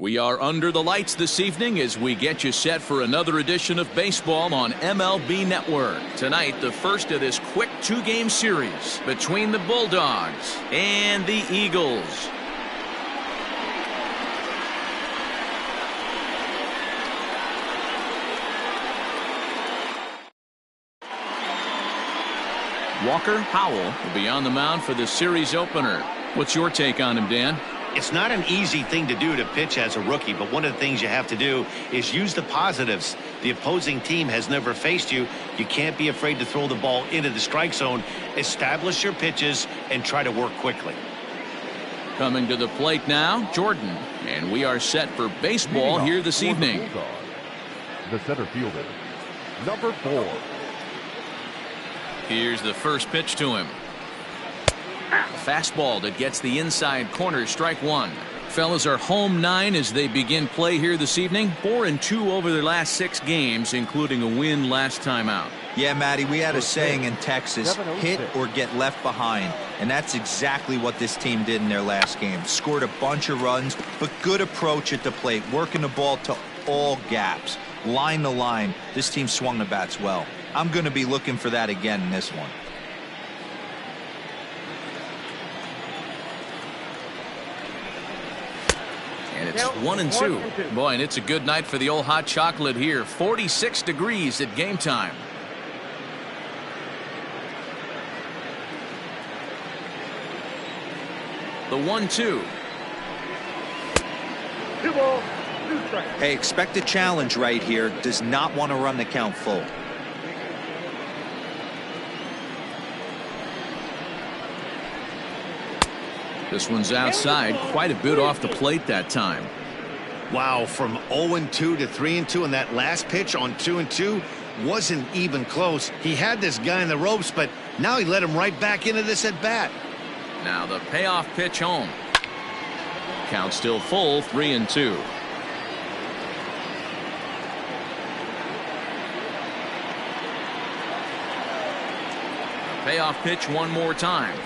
We are under the lights this evening as we get you set for another edition of baseball on MLB Network. Tonight, the first of this quick two-game series between the Bulldogs and the Eagles. Walker Howell will be on the mound for the series opener. What's your take on him, Dan? It's not an easy thing to do to pitch as a rookie, but one of the things you have to do is use the positives. The opposing team has never faced you. You can't be afraid to throw the ball into the strike zone. Establish your pitches and try to work quickly. Coming to the plate now, Jordan. And we are set for baseball here this evening. The center fielder, number 4. Here's the first pitch to him. A fastball that gets the inside corner, strike one. Fellas are home 9 as they begin play here this evening. 4-2 over their last 6 games, including a win last time out. Yeah, Matty, we had a saying in Texas, hit or get left behind. And that's exactly what this team did in their last game. Scored a bunch of runs, but good approach at the plate, working the ball to all gaps. Line to line, this team swung the bats well. I'm going to be looking for that again in this one. And it's 1-2. Boy, and it's a good night for the old hot chocolate here. 46 degrees at game time. The 1-2. Hey, expect a challenge right here. Does not want to run the count full. This one's outside, quite a bit off the plate that time. Wow, from 0-2 to 3-2, and that last pitch on 2-2 wasn't even close. He had this guy in the ropes, but now he let him right back into this at bat. Now the payoff pitch home. Count still full, 3-2. Payoff pitch one more time.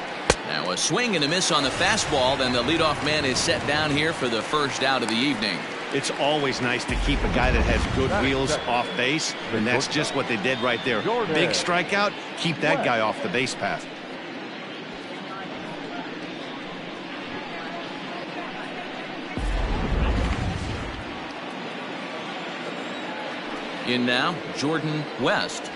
Now a swing and a miss on the fastball, then the leadoff man is set down here for the first out of the evening. It's always nice to keep a guy that has good wheels off base, and that's just what they did right there. Big strikeout, keep that guy off the base path. In now, Jordan West,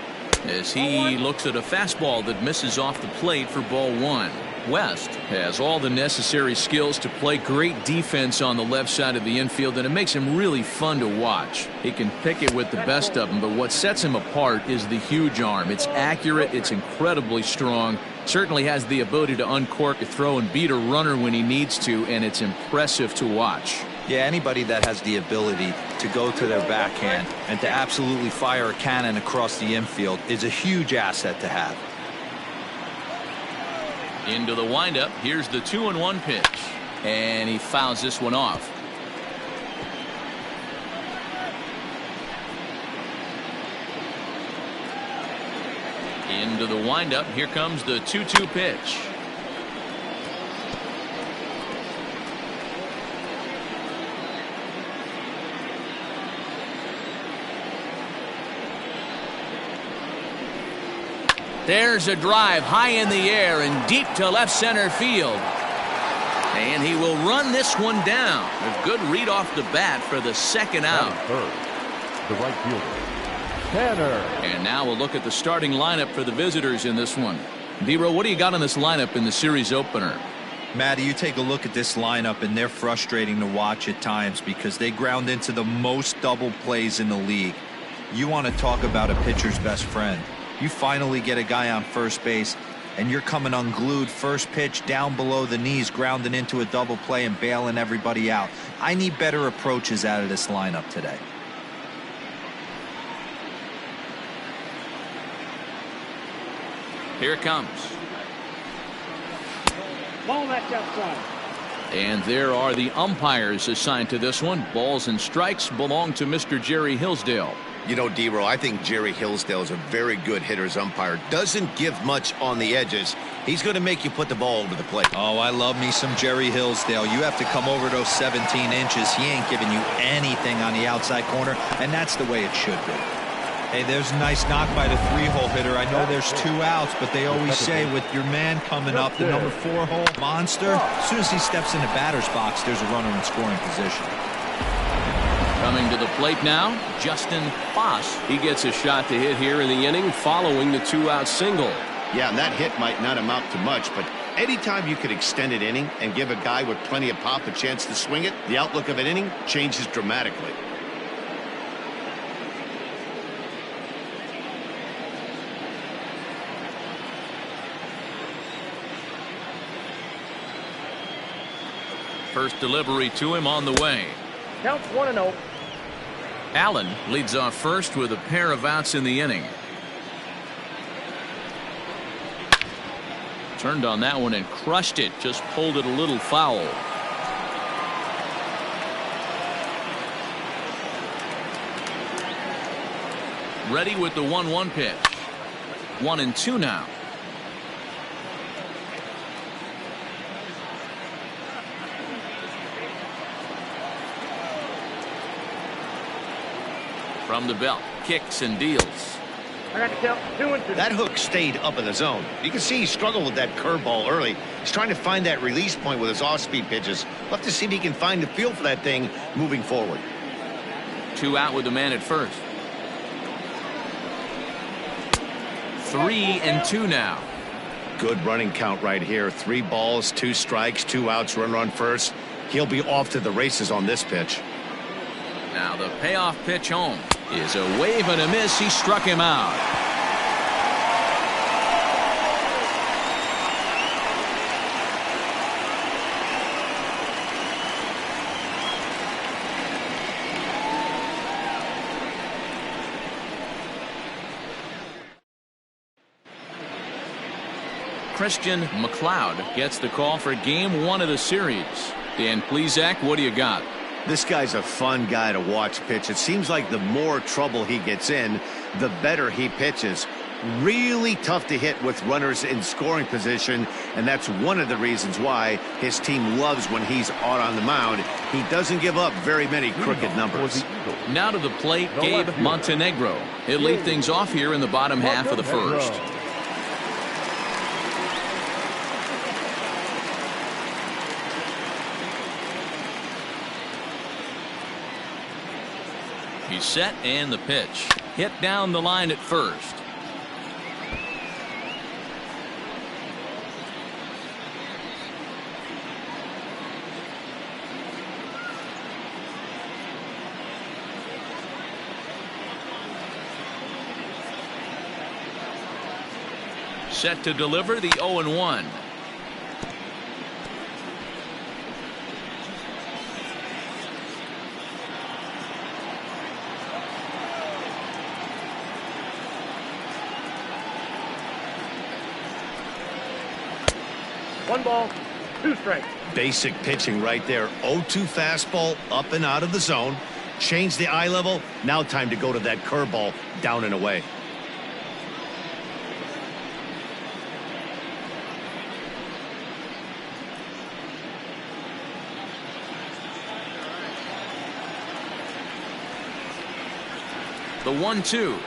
as he looks at a fastball that misses off the plate for ball one. West has all the necessary skills to play great defense on the left side of the infield, and it makes him really fun to watch. He can pick it with the best of them, but what sets him apart is the huge arm. It's accurate, it's incredibly strong, certainly has the ability to uncork a throw and beat a runner when he needs to, and it's impressive to watch. Yeah, anybody that has the ability to go to their backhand and to absolutely fire a cannon across the infield is a huge asset to have. Into the windup. Here's the 2-1 pitch. And he fouls this one off. Into the windup. Here comes the 2-2 pitch. There's a drive high in the air and deep to left center field. And he will run this one down. A good read off the bat for the second out. The right fielder, Tanner. And now we'll look at the starting lineup for the visitors in this one. D-Row, what do you got on this lineup in the series opener? Matty, you take a look at this lineup, and they're frustrating to watch at times because they ground into the most double plays in the league. You want to talk about a pitcher's best friend. You finally get a guy on first base, and you're coming unglued first pitch down below the knees, grounding into a double play and bailing everybody out. I need better approaches out of this lineup today. Here it comes. Ball that's outside. And there are the umpires assigned to this one. Balls and strikes belong to Mr. Jerry Hillsdale. You know, D-Row, I think Jerry Hillsdale is a very good hitter's umpire. Doesn't give much on the edges. He's going to make you put the ball over the plate. Oh, I love me some Jerry Hillsdale. You have to come over those 17 inches. He ain't giving you anything on the outside corner, and that's the way it should be. Hey, there's a nice knock by the 3-hole hitter. I know there's 2 outs, but they always say with your man coming up, the number 4-hole monster, as soon as he steps in the batter's box, there's a runner in scoring position. Coming to the plate now, Justin Foss. He gets a shot to hit here in the inning following the 2-out single. Yeah, and that hit might not amount to much, but anytime you could extend an inning and give a guy with plenty of pop a chance to swing it, the outlook of an inning changes dramatically. First delivery to him on the way. Counts 1-0. Allen leads off first with a pair of outs in the inning. Turned on that one and crushed it. Just pulled it a little foul. Ready with the 1-1 pitch. 1-2 now. From the belt, kicks and deals. I got to count 2-2. That hook stayed up in the zone. You can see he struggled with that curveball early. He's trying to find that release point with his off-speed pitches. We'll have to see if he can find the feel for that thing moving forward. 2 out with the man at first. 3-2 now. Good running count right here. 3 balls, 2 strikes, 2 outs, runner on first. He'll be off to the races on this pitch. Now the payoff pitch home is a wave and a miss. He struck him out. Christian McLeod gets the call for game 1 of the series. Dan Plesac, what do you got? This guy's a fun guy to watch pitch. It seems like the more trouble he gets in, the better he pitches. Really tough to hit with runners in scoring position, and that's one of the reasons why his team loves when he's out on the mound. He doesn't give up very many crooked numbers. Now to the plate, Gabe Montenegro. He'll lead things off here in the bottom half of the first. He's set and the pitch. Hit down the line at first. Set to deliver the 0-1. One ball, 2 strikes. Basic pitching right there. 0-2 fastball up and out of the zone. Change the eye level. Now time to go to that curveball down and away. The 1-2.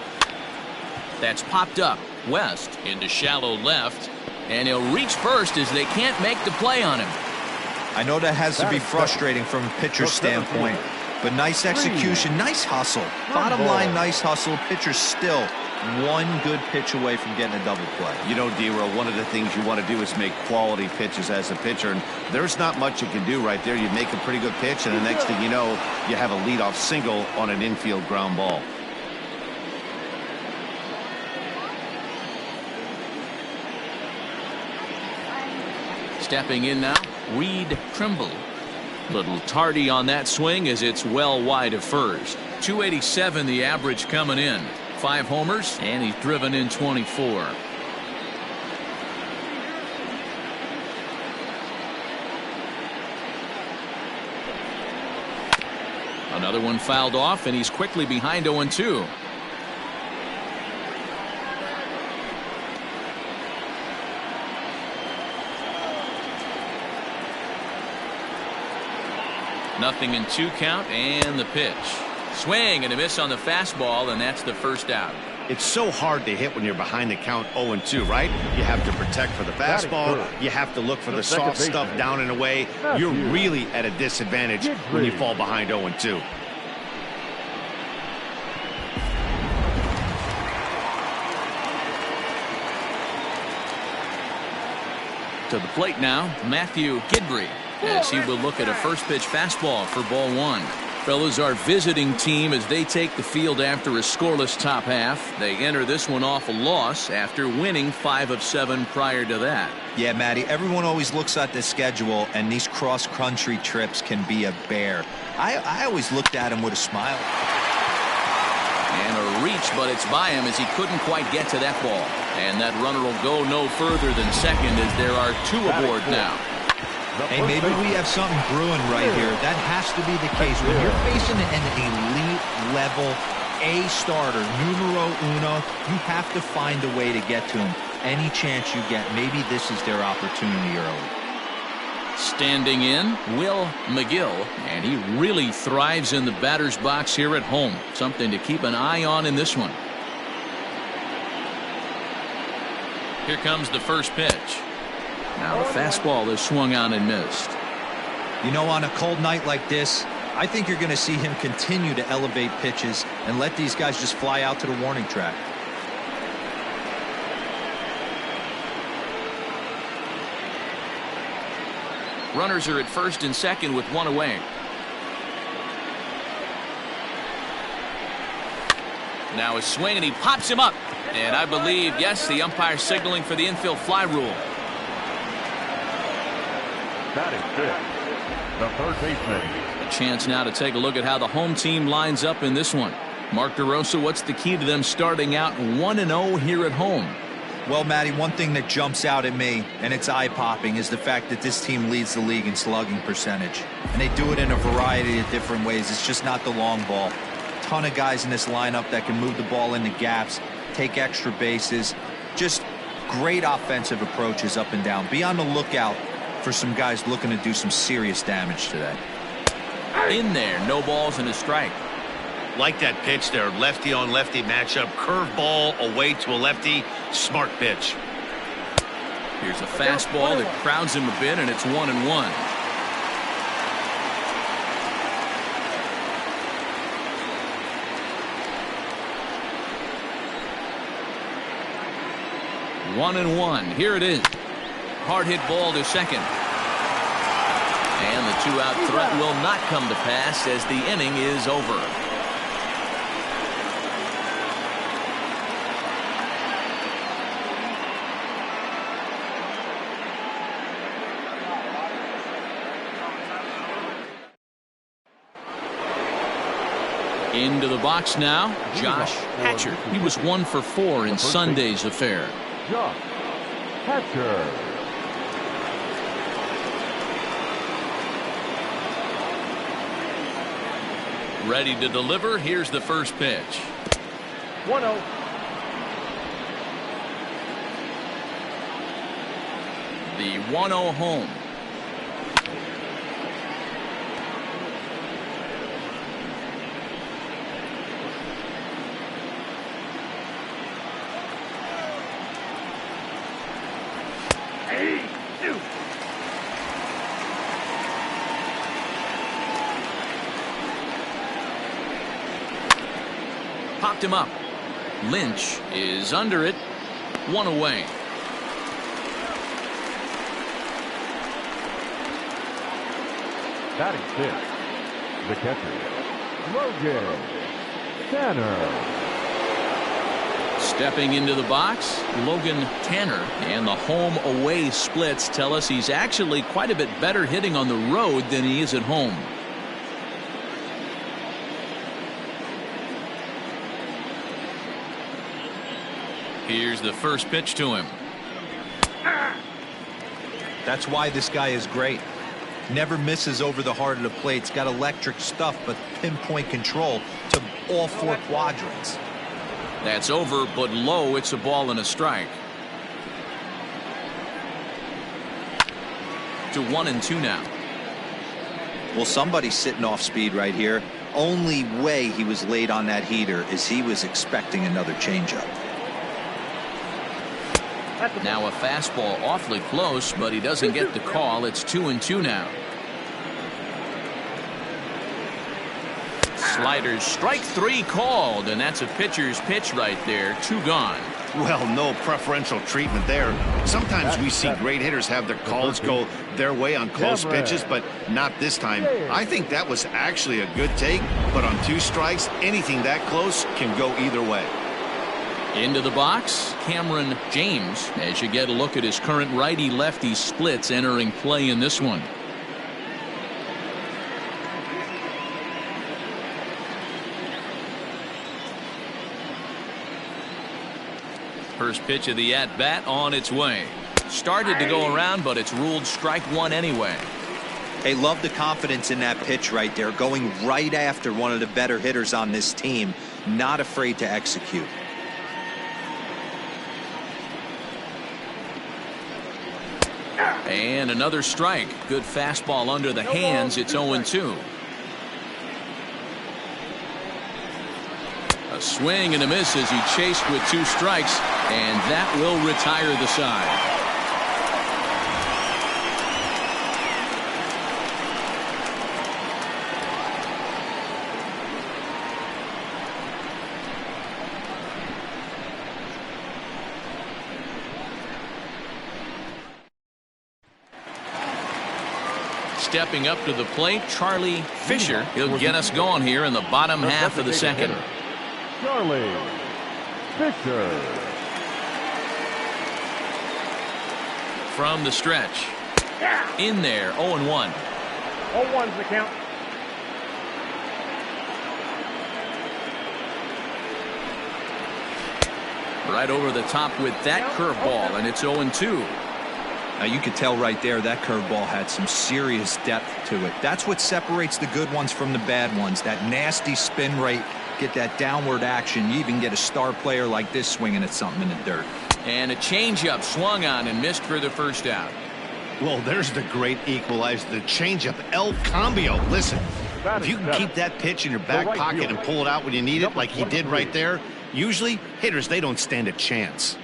That's popped up. West into shallow left. And he'll reach first as they can't make the play on him. I know that has to be frustrating from a pitcher's standpoint, but nice execution, nice hustle. Bottom line, nice hustle. Pitcher's still one good pitch away from getting a double play. You know, D-Row, one of the things you want to do is make quality pitches as a pitcher, and there's not much you can do right there. You make a pretty good pitch, and the next thing you know, you have a leadoff single on an infield ground ball. Stepping in now, Reed Trimble. Little tardy on that swing as it's well wide of first. 287 the average coming in. 5 homers, and he's driven in 24. Another one fouled off, and he's quickly behind 0-2. 0-2 count, and the pitch. Swing and a miss on the fastball, and that's the first out. It's so hard to hit when you're behind the count 0-2, right? You have to protect for the fastball. You have to look for the soft stuff down and away. You're really at a disadvantage when you fall behind 0-2. To the plate now, Matthew Kidbrey, as he will look at a first pitch fastball for ball one. Fellas, our visiting team, as they take the field after a scoreless top half. They enter this one off a loss after winning 5 of 7 prior to that. Yeah, Matty, everyone always looks at the schedule, and these cross-country trips can be a bear. I always looked at him with a smile. And a reach, but it's by him as he couldn't quite get to that ball. And that runner will go no further than second as there are 2 aboard now. Hey, maybe we have something brewing right here. That has to be the case. When you're facing an elite-level A starter, numero uno, you have to find a way to get to him. Any chance you get, maybe this is their opportunity early. Standing in, Will McGill, and he really thrives in the batter's box here at home. Something to keep an eye on in this one. Here comes the first pitch. Now the fastball is swung on and missed. You know, on a cold night like this, I think you're going to see him continue to elevate pitches and let these guys just fly out to the warning track. Runners are at first and second with 1 away. Now a swing, and he pops him up. And I believe, yes, the umpire signaling for the infield fly rule. That is good. The third baseman. A chance now to take a look at how the home team lines up in this one. Mark DeRosa, what's the key to them starting out 1-0 here at home? Well, Matty, one thing that jumps out at me, and it's eye-popping, is the fact that this team leads the league in slugging percentage. And they do it in a variety of different ways. It's just not the long ball. Ton of guys in this lineup that can move the ball into gaps, take extra bases. Just great offensive approaches up and down. Be on the lookout for some guys looking to do some serious damage today. In there, no balls and a strike. Like that pitch there, lefty on lefty matchup, curveball away to a lefty, smart pitch. Here's a fastball that crowds him a bit, and it's 1-1. One and one. Here it is. Hard hit ball to second. And the 2-out threat will not come to pass as the inning is over. Into the box now, Josh Hatcher. He was 1 for 4 in Sunday's affair. Josh Hatcher. Ready to deliver. Here's the first pitch. 1-0. The 1-0 home. Popped him up. Lynch is under it. 1 away. Batting fifth, the catcher, Logan Tanner. Stepping into the box, Logan Tanner, and the home-away splits tell us he's actually quite a bit better hitting on the road than he is at home. Here's the first pitch to him. That's why this guy is great. Never misses over the heart of the plate. He's got electric stuff, but pinpoint control to all 4 quadrants. That's over, but low. It's a ball and a strike. To 1-2 now. Well, somebody's sitting off speed right here. Only way he was late on that heater is he was expecting another changeup. Now a fastball awfully close, but he doesn't get the call. It's 2-2 now. Sliders, strike 3 called, and that's a pitcher's pitch right there. 2 gone. Well, no preferential treatment there. Sometimes we see great hitters have their calls go their way on close pitches, but not this time. I think that was actually a good take, but on 2 strikes, anything that close can go either way. Into the box, Cameron James, as you get a look at his current righty-lefty splits entering play in this one. First pitch of the at-bat on its way. Started to go around, but it's ruled strike 1 anyway. Hey, love the confidence in that pitch right there, going right after one of the better hitters on this team, not afraid to execute. And another strike. Good fastball under the hands. It's 0-2. A swing and a miss as he chased with 2 strikes, and that will retire the side. Stepping up to the plate, Charlie Fisher. He'll get us going here in the bottom half of the second. Charlie Fisher. From the stretch. In there, 0-1. 0-1's the count. Right over the top with that curveball, and it's 0-2. Now you could tell right there that curveball had some serious depth to it. That's what separates the good ones from the bad ones. That nasty spin rate, get that downward action. You even get a star player like this swinging at something in the dirt. And a changeup swung on and missed for the first out. Well, there's the great equalizer, the changeup, El Cambio. Listen, if you can keep that pitch in your back pocket and pull it out when you need it like he did right there, usually hitters, they don't stand a chance.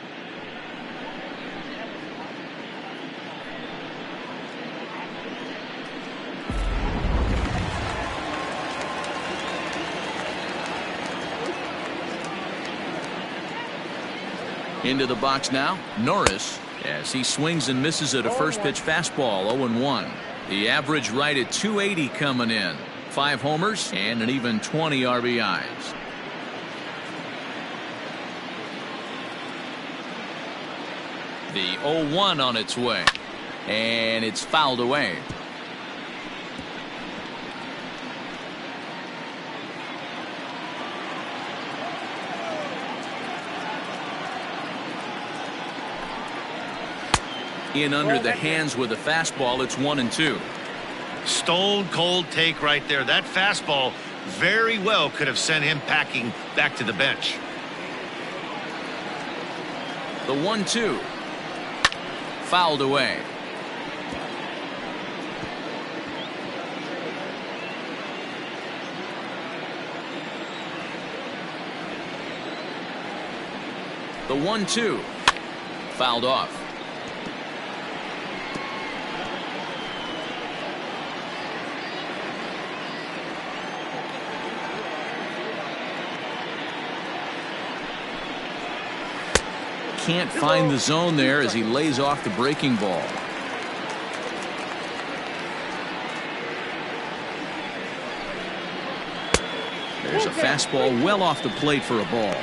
Into the box now, Norris, as he swings and misses at a first pitch fastball, 0-1. The average right at 280 coming in. 5 homers and an even 20 RBIs. The 0-1 on its way, and it's fouled away. In under the hands with a fastball. It's 1-2. Stone cold take right there. That fastball very well could have sent him packing back to the bench. The 1-2 fouled away. The 1-2 fouled off. Can't find the zone there as he lays off the breaking ball. There's a fastball well off the plate for a ball.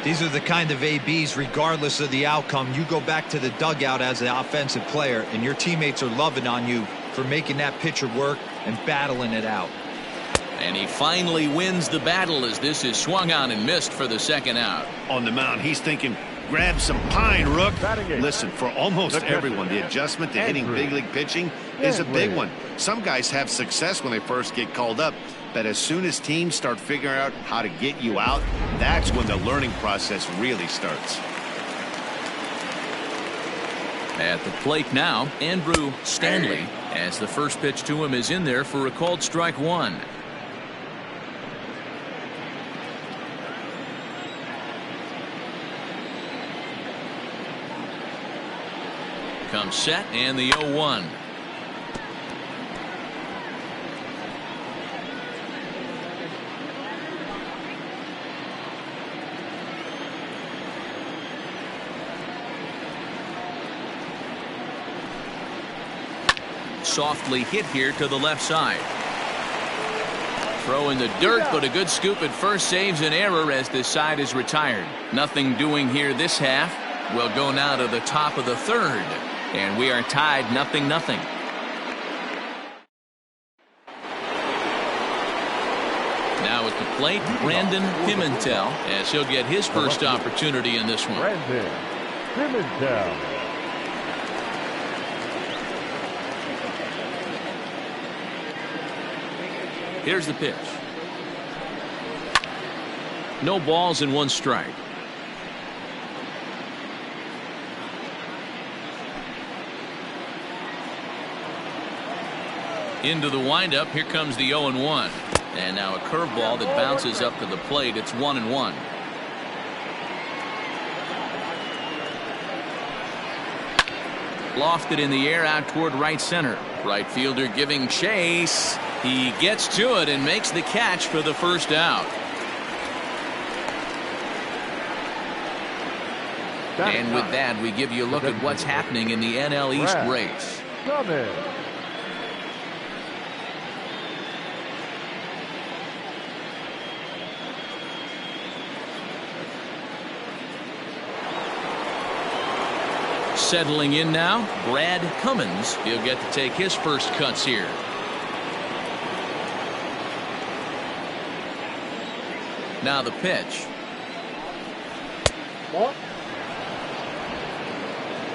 These are the kind of ABs, regardless of the outcome, you go back to the dugout as an offensive player, and your teammates are loving on you for making that pitcher work and battling it out. And he finally wins the battle as this is swung on and missed for the second out. On the mound, he's thinking, grab some pine, Rook. Listen, for almost everyone, the adjustment to hitting big league pitching is a big one. Some guys have success when they first get called up, but as soon as teams start figuring out how to get you out, that's when the learning process really starts. At the plate now, Andrew Stanley, as the first pitch to him is in there for a called strike one. Comes set and the 0-1. Softly hit here to the left side. Throw in the dirt, but a good scoop at first saves an error as this side is retired. Nothing doing here this half. We'll go now to the top of the third, and we are tied 0-0. Now at the plate, Brandon Pimentel, as he'll get his first opportunity in this one. Brandon Pimentel. Here's the pitch. No balls and one strike. Into the windup. Here comes the 0-1. And now a curveball that bounces up to the plate. It's 1-1. Lofted in the air out toward right center. Right fielder giving chase. He gets to it and makes the catch for the first out. And with that, we give you a look at what's happening in the NL East race. Settling in now, Brad Cummins. He'll get to take his first cuts here. Now the pitch.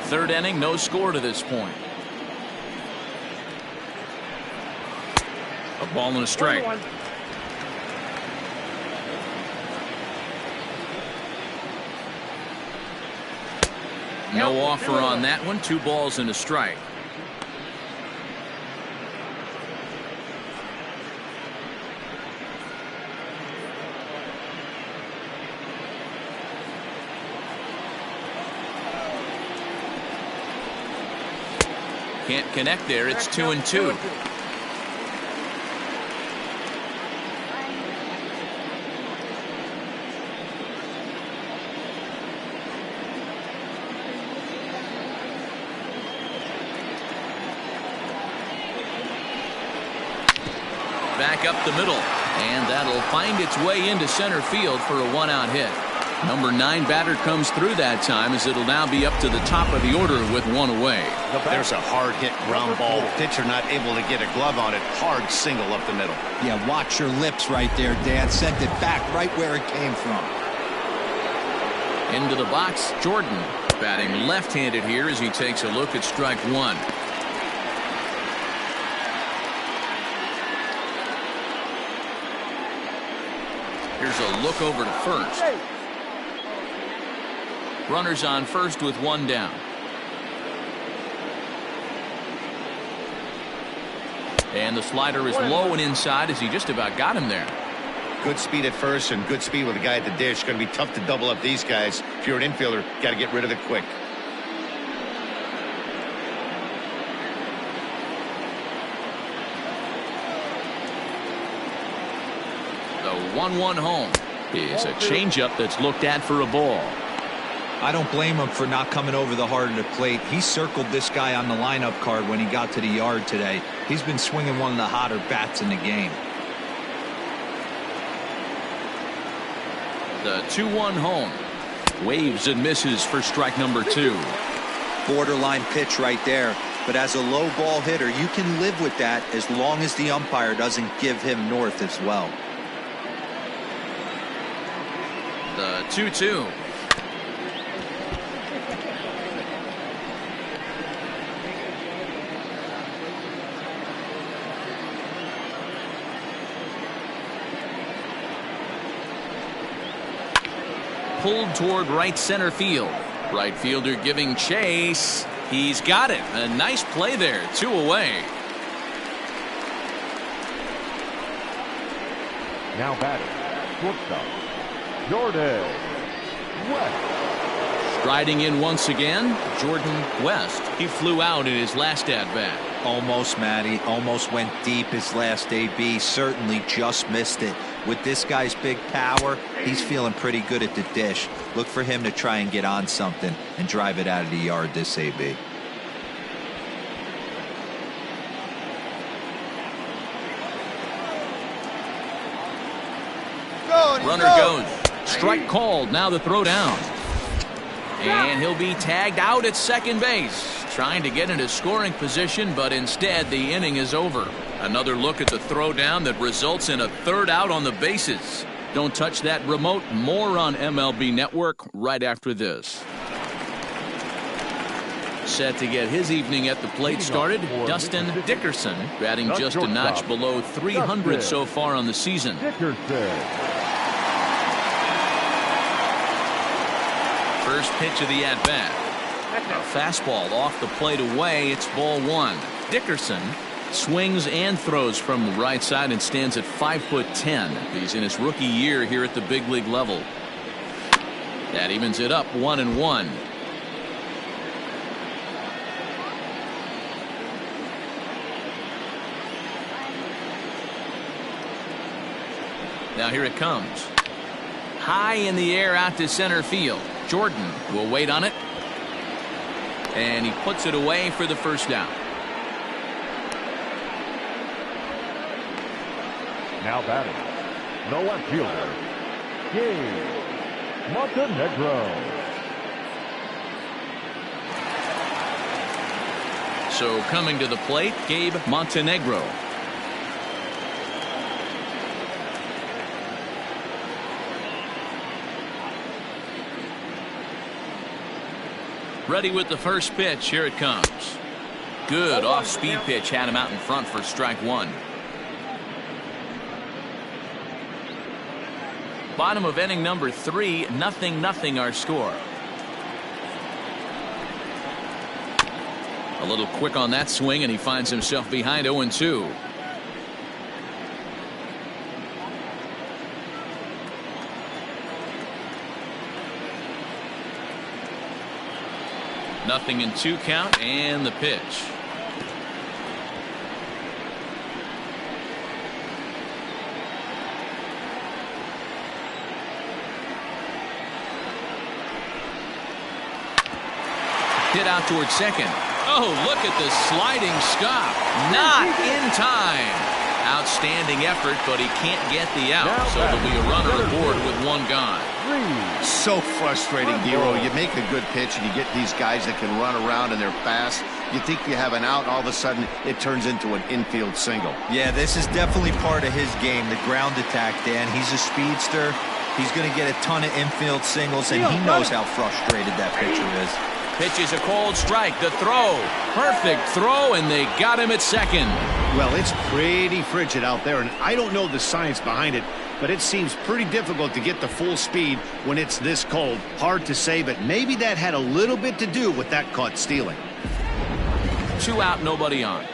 Third inning, no score to this point. A ball and a strike. No offer on that one. 2 balls and a strike. Can't connect there. It's 2-2. Back up the middle, and that'll find its way into center field for a 1-out hit. Number 9 batter comes through that time, as it'll now be up to the top of the order with 1 away. There's a hard hit ground ball. Pitcher not able to get a glove on it. Hard single up the middle. Yeah, watch your lips right there, Dan. Sent it back right where it came from. Into the box, Jordan batting left-handed here as he takes a look at strike 1. Here's a look over to first. Runners on first with 1 down. And the slider is low and inside as he just about got him there. Good speed at first and good speed with the guy at the dish. Going to be tough to double up these guys. If you're an infielder, got to get rid of it quick. The 1-1 home is a changeup that's looked at for a ball. I don't blame him for not coming over the heart of the plate. He circled this guy on the lineup card when he got to the yard today. He's been swinging one of the hotter bats in the game. The 2-1 home. Waves and misses for strike number 2. Borderline pitch right there. But as a low ball hitter, you can live with that as long as the umpire doesn't give him north as well. The 2-2. Pulled toward right center field. Right fielder giving chase. He's got it. A nice play there. 2 away. Now batting, shortstop, Jordan West. Striding in once again, Jordan West. He flew out in his last at-bat. Almost, Matty. Almost went deep his last AB. Certainly just missed it. With this guy's big power, he's feeling pretty good at the dish. Look for him to try and get on something and drive it out of the yard this AB. Runner goes. Strike called. Now the throw down. And he'll be tagged out at second base. Trying to get into scoring position, but instead the inning is over. Another look at the throw down that results in a third out on the bases. Don't touch that remote. More on MLB Network right after this. Set to get his evening at the plate started, Dustin Dickerson, batting just a notch below 300 so far on the season. First pitch of the at-bat. A fastball off the plate away. It's ball 1. Dickerson swings and throws from the right side and stands at 5'10". He's in his rookie year here at the big league level. That evens it up 1-1. Now here it comes. High in the air out to center field. Jordan will wait on it. And he puts it away for the first down. Now batting, the left fielder, Gabe Montenegro. So coming to the plate, Gabe Montenegro. Ready with the first pitch. Here it comes. Good off-speed pitch. Had him out in front for strike 1. Bottom of inning number 3. 0-0 our score. A little quick on that swing, and he finds himself behind 0-2. Nothing in 2 count, and the pitch. Hit out towards second. Oh, look at the sliding stop. Not in time. Outstanding effort, but he can't get the out. So there'll be a runner aboard with 1 gone. So frustrating, Dero. You make a good pitch and you get these guys that can run around and they're fast. You think you have an out, all of a sudden it turns into an infield single. Yeah, this is definitely part of his game, the ground attack, Dan. He's a speedster. He's going to get a ton of infield singles, and he knows how frustrated that pitcher is. Pitch is a cold strike. The throw. Perfect throw, and they got him at second. Well, it's pretty frigid out there, and I don't know the science behind it, but it seems pretty difficult to get to full speed when it's this cold. Hard to say, but maybe that had a little bit to do with that caught stealing. 2 out, nobody on.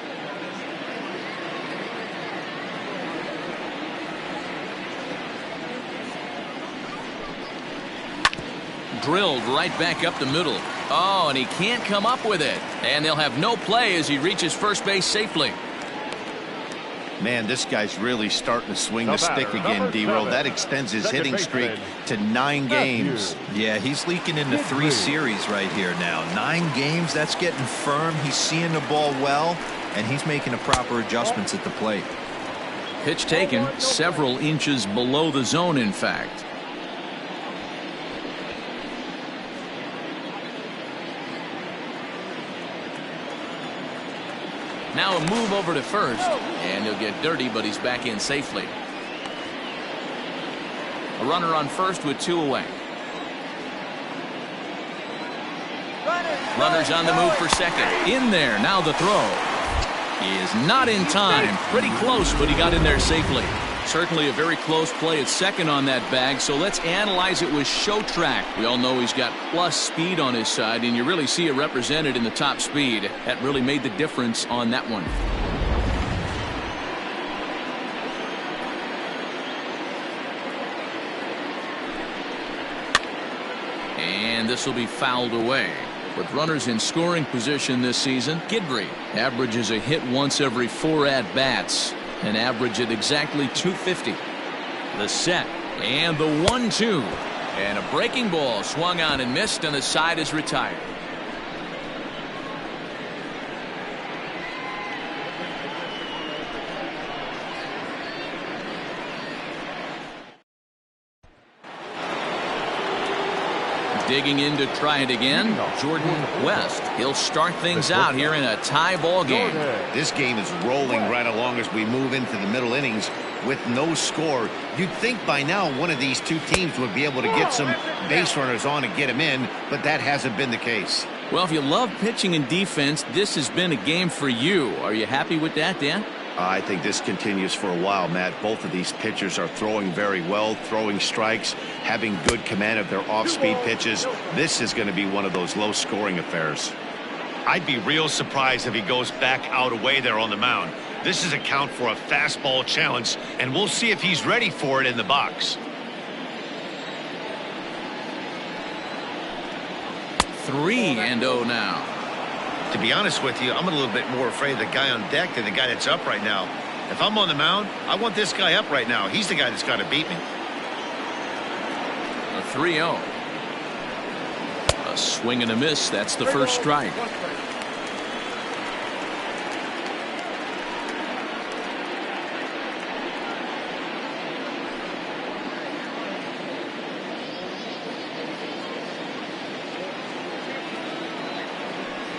Drilled right back up the middle. Oh, and he can't come up with it. And they'll have no play as he reaches first base safely. Man, this guy's really starting to swing the stick again, Dero. That extends his hitting streak to 9 games. Yeah, he's leaking into 3 series right here now. 9 games, that's getting firm. He's seeing the ball well, and he's making the proper adjustments at the plate. Pitch taken several inches below the zone, in fact. Now a move over to first, and he'll get dirty, but he's back in safely. A runner on first with 2 away. Runners on the move for second. In there, now the throw. He is not in time. Pretty close, but he got in there safely. Certainly a very close play at second on that bag, so let's analyze it with show track. We all know he's got plus speed on his side, and you really see it represented in the top speed. That really made the difference on that one. And this will be fouled away. With runners in scoring position this season, Guidry averages a hit once every 4 at-bats. An average at exactly 250. The set and the 1-2. And a breaking ball swung on and missed, and the side is retired. Digging in to try it again, Jordan West. He'll start things out here in a tie ball game. This game is rolling right along as we move into the middle innings with no score. You'd think by now one of these two teams would be able to get some base runners on and get them in, but that hasn't been the case. Well, if you love pitching and defense, this has been a game for you. Are you happy with that, Dan? I think this continues for a while, Matt. Both of these pitchers are throwing very well, throwing strikes, having good command of their off-speed pitches. This is going to be one of those low-scoring affairs. I'd be real surprised if he goes back out away there on the mound. This is a count for a fastball challenge, and we'll see if he's ready for it in the box. 3-0 now. To be honest with you, I'm a little bit more afraid of the guy on deck than the guy that's up right now. If I'm on the mound, I want this guy up right now. He's the guy that's got to beat me. A 3-0. A swing and a miss. That's the first strike.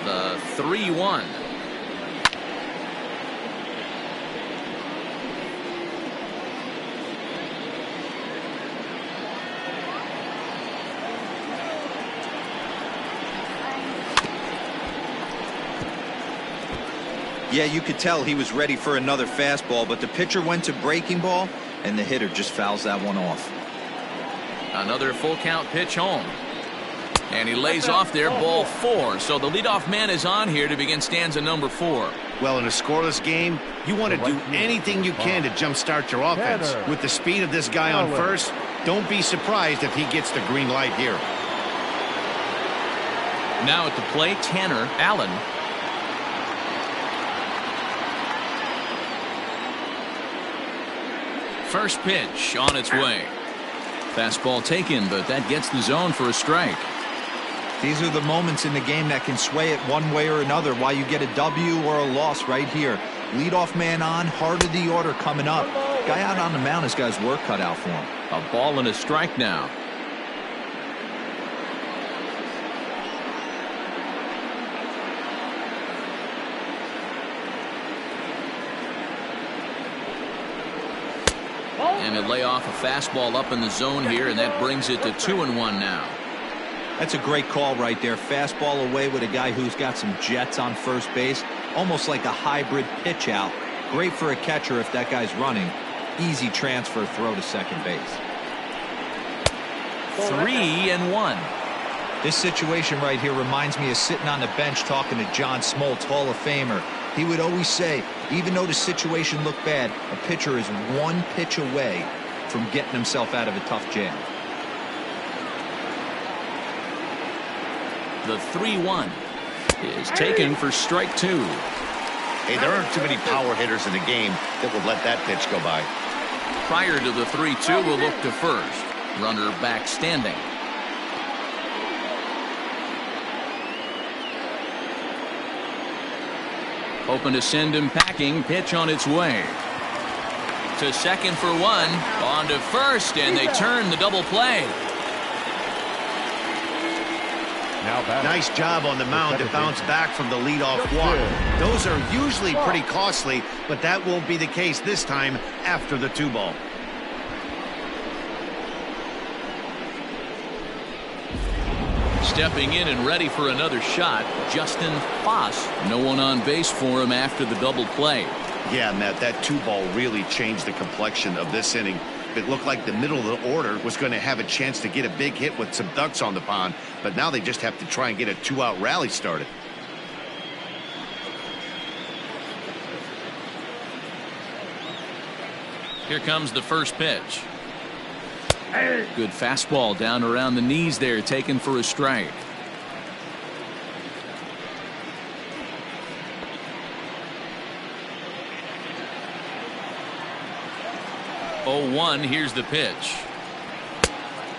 The 3-1. Yeah, you could tell he was ready for another fastball, but the pitcher went to breaking ball, and the hitter just fouls that one off. Another full count pitch home. And he lays off there, ball 4. So the leadoff man is on here to begin stanza number 4. Well, in a scoreless game, you want to do anything you can to jumpstart your offense. With the speed of this guy on first, don't be surprised if he gets the green light here. Now at the plate, Tanner Allen. First pitch on its way. Fastball taken, but that gets the zone for a strike. These are the moments in the game that can sway it one way or another, why you get a W or a loss right here. Leadoff man on, heart of the order coming up. Guy out on the mound has got his work cut out for him. A ball and a strike now. And they lay off a fastball up in the zone here, and that brings it to 2-1 now. That's a great call right there. Fastball away with a guy who's got some jets on first base. Almost like a hybrid pitch out. Great for a catcher if that guy's running. Easy transfer throw to second base. 3-1. This situation right here reminds me of sitting on the bench talking to John Smoltz, Hall of Famer. He would always say, even though the situation looked bad, a pitcher is one pitch away from getting himself out of a tough jam. The 3-1 is taken for strike 2. Hey, there aren't too many power hitters in the game that would let that pitch go by. Prior to the 3-2, we'll look to first. Runner back standing. Hoping to send him packing. Pitch on its way. To second for 1. On to first, and they turn the double play. Nice job on the mound to bounce back from the leadoff walk. Those are usually pretty costly, but that won't be the case this time after the 2-ball. Stepping in and ready for another shot, Justin Foss. No one on base for him after the double play. Yeah, Matt, that 2-ball really changed the complexion of this inning. It looked like the middle of the order was going to have a chance to get a big hit with some ducks on the pond, but now they just have to try and get a 2-out rally started. Here comes the first pitch. Good fastball down around the knees there, taken for a strike. 0-1. Here's the pitch.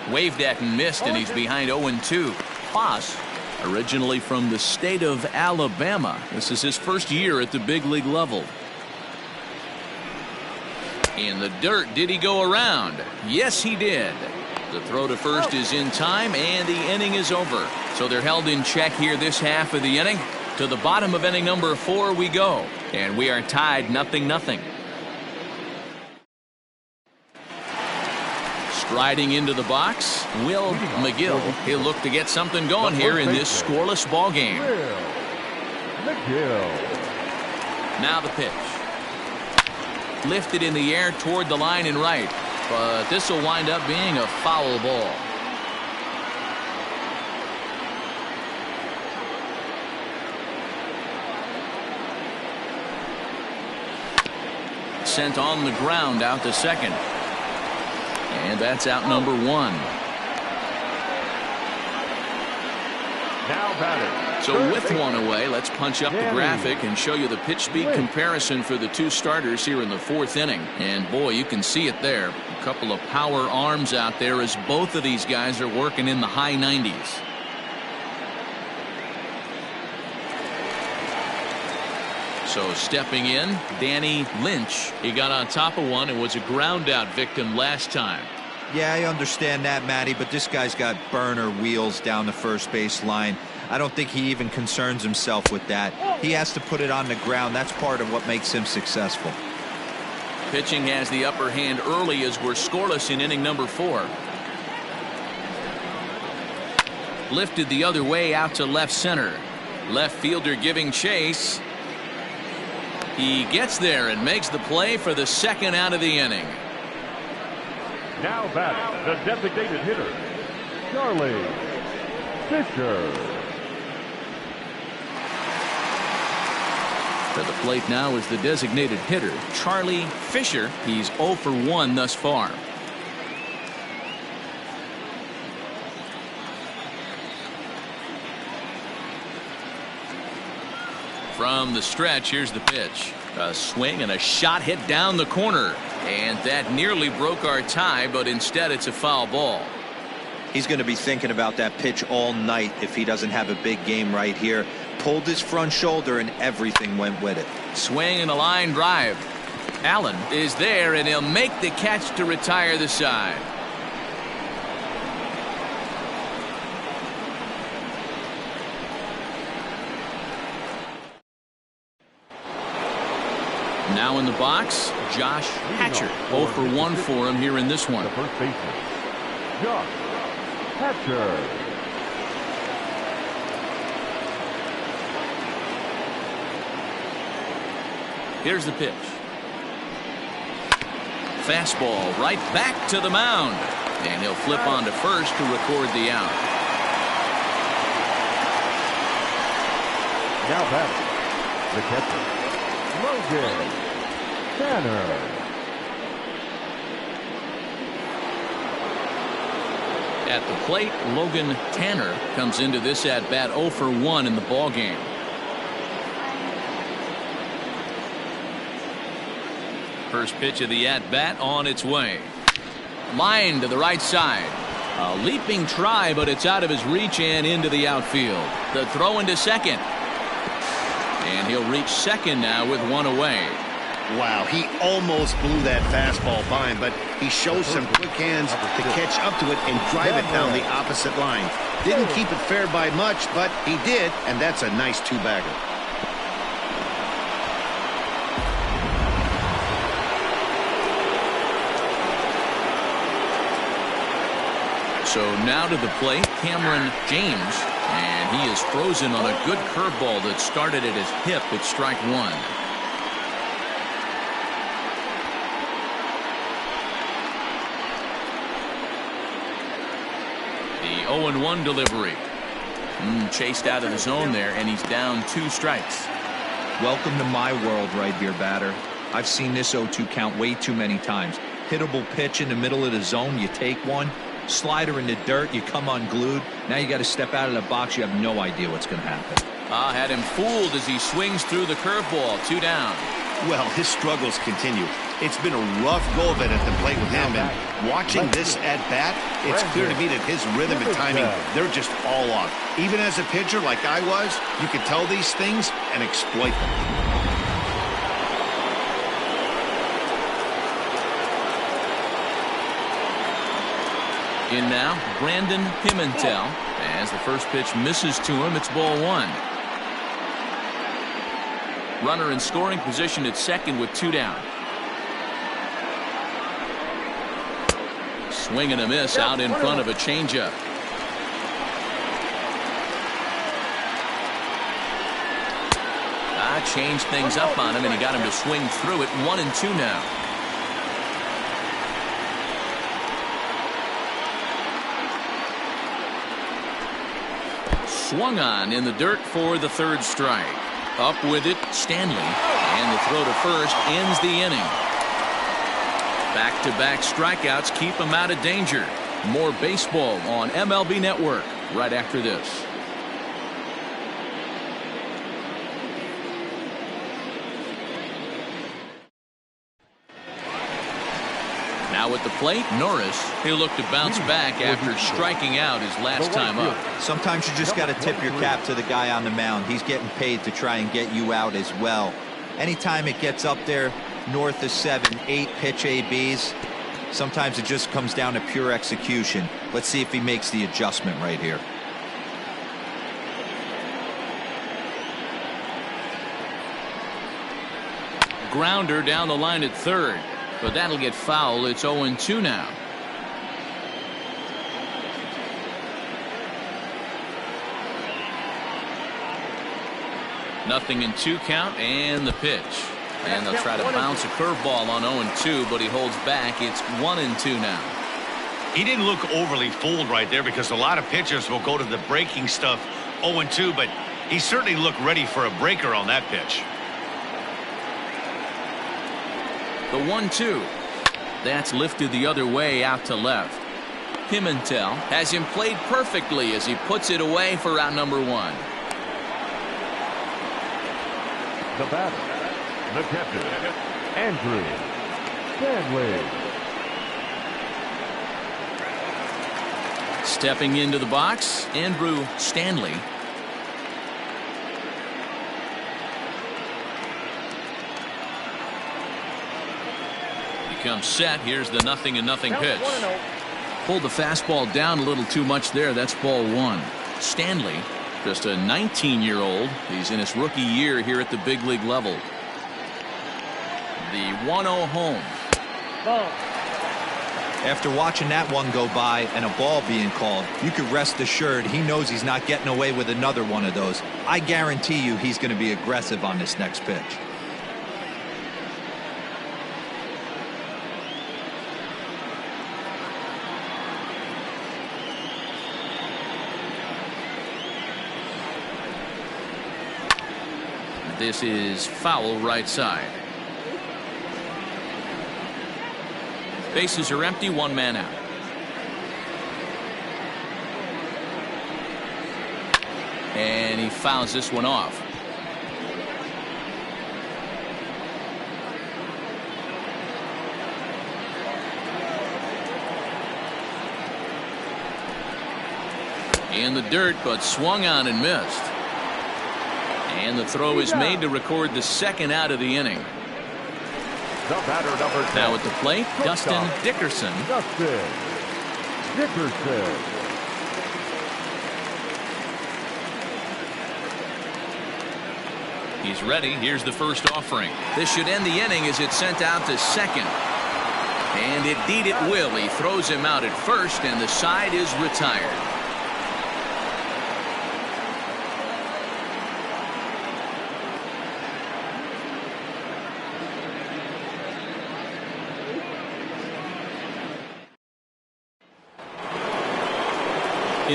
Waved at and missed, and he's behind 0-2. Haas, originally from the state of Alabama. This is his first year at the big league level. In the dirt, did he go around? Yes, he did. The throw to first is in time, and the inning is over. So they're held in check here this half of the inning. To the bottom of inning number 4 we go, and we are tied 0-0. Striding into the box, Will McGill. He'll look to get something going here in this scoreless ball game. Now the pitch. Lifted in the air toward the line and right, but this will wind up being a foul ball. Sent on the ground out to second. And that's out number 1. Now batting. So with one away, let's punch up the graphic and show you the pitch speed comparison for the two starters here in the 4th inning. And boy, you can see it there. A couple of power arms out there as both of these guys are working in the high 90s. So stepping in, Danny Lynch. He got on top of one and was a ground out victim last time. Yeah, I understand that, Matty, but this guy's got burner wheels down the first base line. I don't think he even concerns himself with that. He has to put it on the ground. That's part of what makes him successful. Pitching has the upper hand early as we're scoreless in inning number 4. Lifted the other way out to left center. Left fielder giving chase. He gets there and makes the play for the second out of the inning. Now batting, the designated hitter, Charlie Fisher. To the plate now is the designated hitter, Charlie Fisher. He's 0 for 1 thus far. From the stretch, here's the pitch. A swing and a shot hit down the corner. And that nearly broke our tie, but instead it's a foul ball. He's going to be thinking about that pitch all night if he doesn't have a big game right here. Pulled his front shoulder and everything went with it. Swing and a line drive. Allen is there, and he'll make the catch to retire the side. Now in the box, Josh Hatcher. 0 for 1 for him here in this one. The first baseman, Josh Hatcher. Here's the pitch. Fastball right back to the mound. And he'll flip on to first to record the out. Now batting, the catcher, Logan Tanner. At the plate, Logan Tanner comes into this at bat 0 for 1 in the ball game. First pitch of the at bat on its way. Line to the right side. A leaping try, but it's out of his reach and into the outfield. The throw into second. And he'll reach second now with one away. Wow, he almost blew that fastball by him, but he shows some quick hands to catch up to it and drive it down the opposite line. Didn't keep it fair by much, but he did, and that's a nice two-bagger. So now to the plate, Cameron James, and he is frozen on a good curveball that started at his hip at strike 1. 0-1 delivery. Chased out of the zone there, and he's down 2 strikes. Welcome to my world right here, batter. I've seen this 0-2 count way too many times. Hittable pitch in the middle of the zone, you take one. Slider in the dirt, you come unglued. Now you got to step out of the box. You have no idea what's going to happen. Had him fooled as he swings through the curveball. 2 down. Well, his struggles continue. It's been a rough go of it at the plate with him, and watching this at bat, it's clear to me that his rhythm and timing, they're just all off. Even as a pitcher like I was, you can tell these things and exploit them. In now, Brandon Pimentel. As the first pitch misses to him, it's ball 1. Runner in scoring position at second with 2 down. Swing and a miss out in front of a changeup. Changed things up on him, and he got him to swing through it. 1-2 now. Swung on in the dirt for the 3rd strike. Up with it, Stanley. And the throw to first ends the inning. Back-to-back strikeouts keep him out of danger. More baseball on MLB Network right after this. Now at the plate, Norris. He'll look to bounce back after striking out his last time up. Sometimes you just got to tip your cap to the guy on the mound. He's getting paid to try and get you out as well. Anytime it gets up there north of 7, 8 pitch ABs, sometimes it just comes down to pure execution. Let's see if he makes the adjustment right here. Grounder down the line at 3rd. But that'll get foul. It's 0-2 now. Nothing in 2 count, and the pitch. And they'll try to bounce a curveball on 0-2, but he holds back. It's 1-2 now. He didn't look overly fooled right there, because a lot of pitchers will go to the breaking stuff 0-2, but he certainly looked ready for a breaker on that pitch. The 1-2. That's lifted the other way out to left. Pimentel has him played perfectly as he puts it away for out number 1. The batter, the captain, Andrew Stanley. Stepping into the box, Andrew Stanley. Comes set. Here's the 0-0 pitch. Pulled the fastball down a little too much there. That's ball 1. Stanley, just a 19-year-old. He's in his rookie year here at the big league level. The 1-0 home. After watching that one go by and a ball being called, you could rest assured he knows he's not getting away with another one of those. I guarantee you he's going to be aggressive on this next pitch. This is foul right side. Bases are empty, 1 man out. And he fouls this one off. In the dirt, but swung on and missed. And the throw is made to record the 2nd out of the inning. The batter, number 10. Now at the plate, Dustin Dickerson. Dustin Dickerson. He's ready. Here's the first offering. This should end the inning as it's sent out to second. And indeed it will. He throws him out at first, and the side is retired.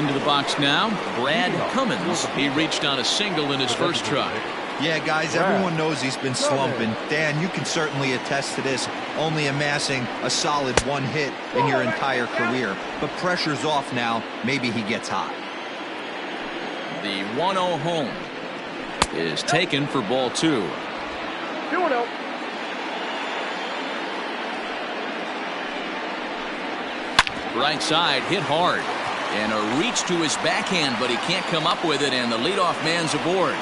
Into the box now, Brad Cummins. He reached on a single in his first try. Yeah, guys, everyone knows he's been slumping. Dan, you can certainly attest to this, only amassing a solid 1 hit in your entire career. But pressure's off now. Maybe he gets hot. The 1-0 home is taken for ball 2. 2-0. Right side hit hard. And a reach to his backhand, but he can't come up with it, and the leadoff man's aboard.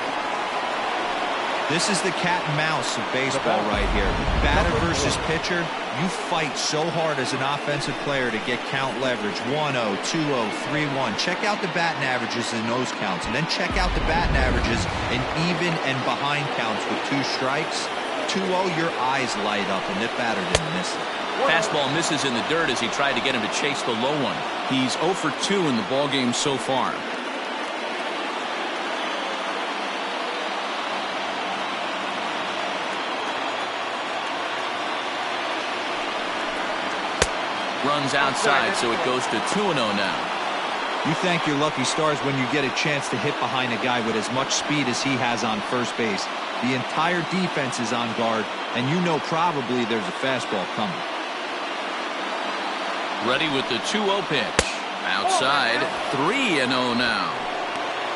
This is the cat and mouse of baseball right here. Batter versus pitcher, you fight so hard as an offensive player to get count leverage. 1-0, 2-0, 3-1. Check out the batting averages in those counts, and then check out the batting averages in even and behind counts with 2 strikes. 2-0, your eyes light up, and the batter didn't miss it. Fastball misses in the dirt as he tried to get him to chase the low one. He's 0 for 2 in the ballgame so far. Runs outside, so it goes to 2-0 now. You thank your lucky stars when you get a chance to hit behind a guy with as much speed as he has on first base. The entire defense is on guard, and you know probably there's a fastball coming. Ready with the 2-0 pitch. Outside, 3-0 now.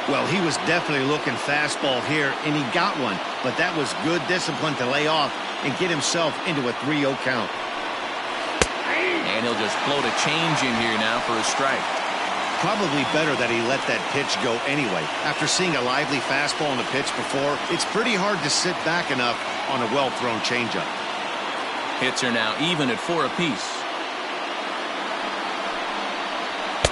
Well, he was definitely looking fastball here, and he got one. But that was good discipline to lay off and get himself into a 3-0 count. And he'll just float a change in here now for a strike. Probably better that he let that pitch go anyway. After seeing a lively fastball on the pitch before, it's pretty hard to sit back enough on a well-thrown changeup. Hits are now even at 4 apiece.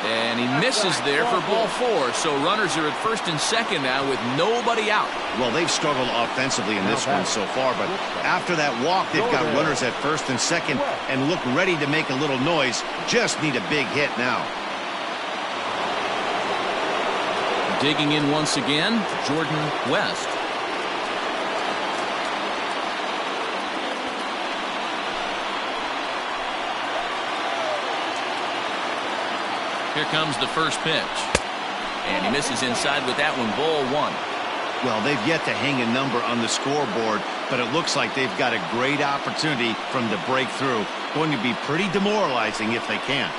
And he misses there for ball 4. So runners are at first and second now with nobody out. Well, they've struggled offensively in this one so far, but after that walk, they've got runners at first and second and look ready to make a little noise. Just need a big hit now. Digging in once again, Jordan West. Here comes the first pitch. And he misses inside with that one, ball 1. Well, they've yet to hang a number on the scoreboard, but it looks like they've got a great opportunity from the breakthrough. Going to be pretty demoralizing if they can't.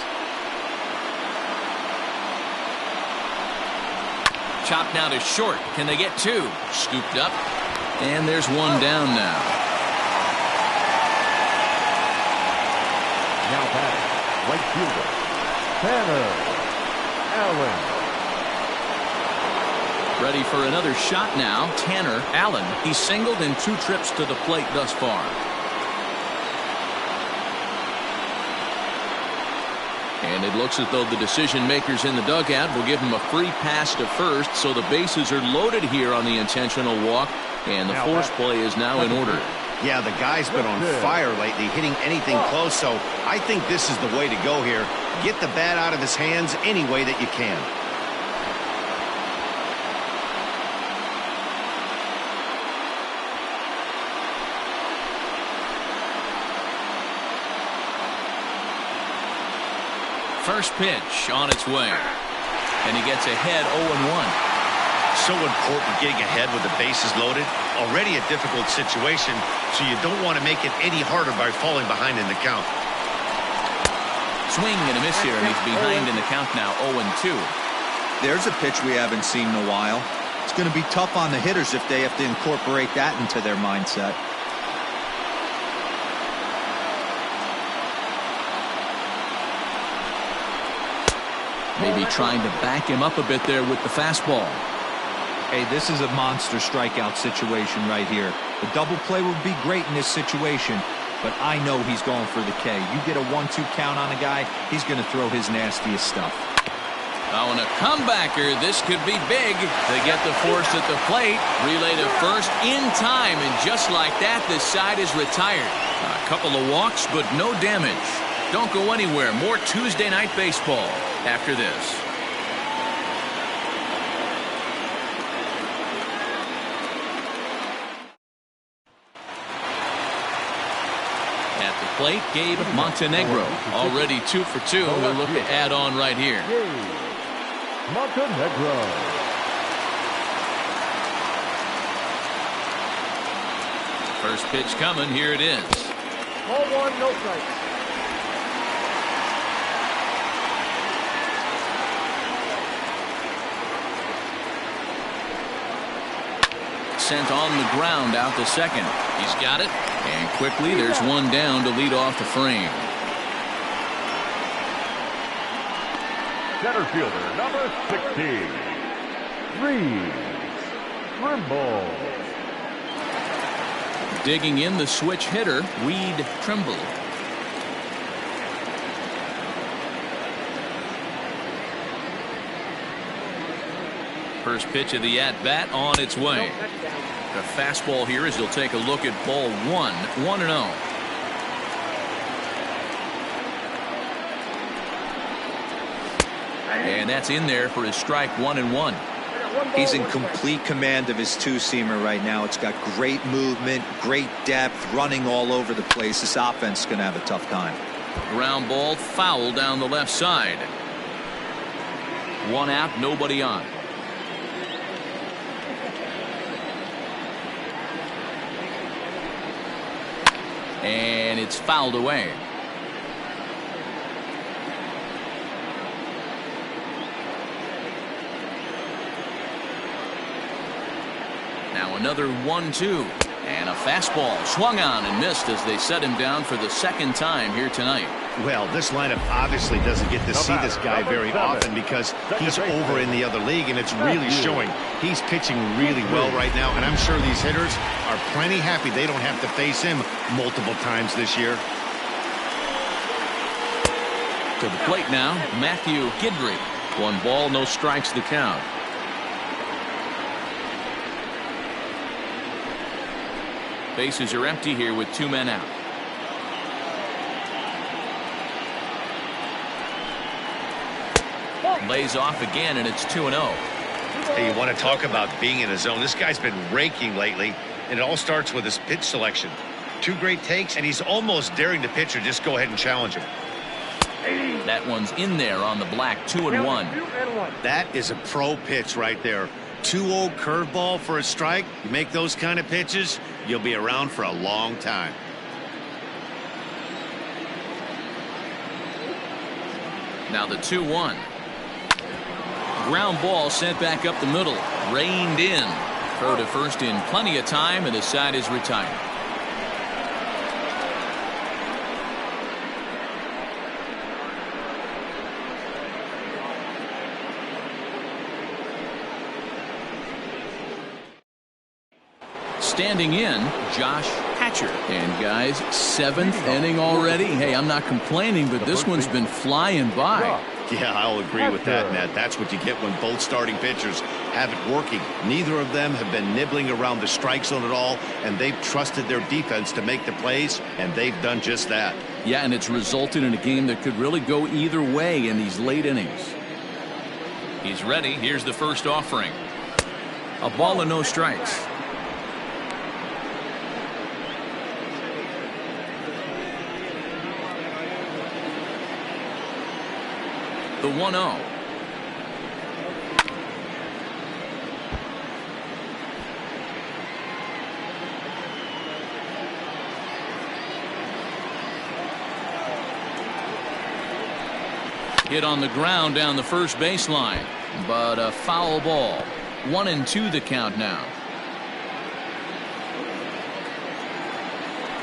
Chopped now to short. Can they get 2? Scooped up. And there's 1 down now. Now batting, right fielder, Tanner Allen. Ready for another shot now. Tanner Allen. He's singled in 2 trips to the plate thus far. And it looks as though the decision makers in the dugout will give him a free pass to first, so the bases are loaded here on the intentional walk, and the force play is now in order. Yeah, the guy's been on fire lately, hitting anything close, so I think this is the way to go here. Get the bat out of his hands any way that you can. First pitch on its way. And he gets ahead 0-1. So important getting ahead with the bases loaded. Already a difficult situation, so you don't want to make it any harder by falling behind in the count. Swing and a miss here, and he's behind in the count now, 0-2. There's a pitch we haven't seen in a while. It's going to be tough on the hitters if they have to incorporate that into their mindset. Maybe trying to back him up a bit there with the fastball. Hey, this is a monster strikeout situation right here. The double play would be great in this situation, but I know he's going for the K. You get a 1-2 count on a guy, he's going to throw his nastiest stuff. Oh, and a comebacker. This could be big. They get the force at the plate. Relay to first in time, and just like that, this side is retired. A couple of walks, but no damage. Don't go anywhere. More Tuesday Night Baseball after this. At the plate, Gabe Montenegro. Already 2 for 2. We'll look to add on right here. Montenegro. First pitch coming. Here it is. Ball one, no strikes. Sent on the ground out to second. He's got it. And quickly there's one down to lead off the frame. Center fielder, number 16, Reed Trimble. Digging in the switch hitter, Reed Trimble. First pitch of the at-bat on its way. The fastball here as he'll take a look at ball one. 1-0. And that's in there for his strike 1-1. He's in complete command of his two-seamer right now. It's got great movement, great depth, running all over the place. This offense is going to have a tough time. Ground ball foul down the left side. One out, nobody on. And it's fouled away. Now another 1-2 and a fastball swung on and missed as they set him down for the second time here tonight. Well, this lineup obviously doesn't get to see this guy very often because he's over in the other league, and it's really showing. He's pitching really well right now, and I'm sure these hitters are plenty happy they don't have to face him multiple times this year. To the plate now, Matthew Guidry. 1 ball, no strikes the count. Bases are empty here with 2 men out. Lays off again, and it's 2-0. Hey, you want to talk about being in a zone? This guy's been raking lately, and it all starts with his pitch selection. 2 great takes, and he's almost daring the pitcher just go ahead and challenge him. That one's in there on the black. 2-1. That is a pro pitch right there. 2-0 curveball for a strike. You make those kind of pitches, you'll be around for a long time. Now the 2-1. Ground ball sent back up the middle. Reined in. Throw to first in plenty of time, and the side is retired. Standing in, Josh Hatcher. And guys, 7th inning already. Hey, I'm not complaining, but this one's been flying by. Yeah, I'll agree with that, Ned. That's what you get when both starting pitchers have it working. Neither of them have been nibbling around the strike zone at all, and they've trusted their defense to make the plays, and they've done just that. Yeah, and it's resulted in a game that could really go either way in these late innings. He's ready. Here's the first offering. A ball and no strikes. The 1-0. Hit on the ground down the first baseline, but a foul ball. 1-2 the count now.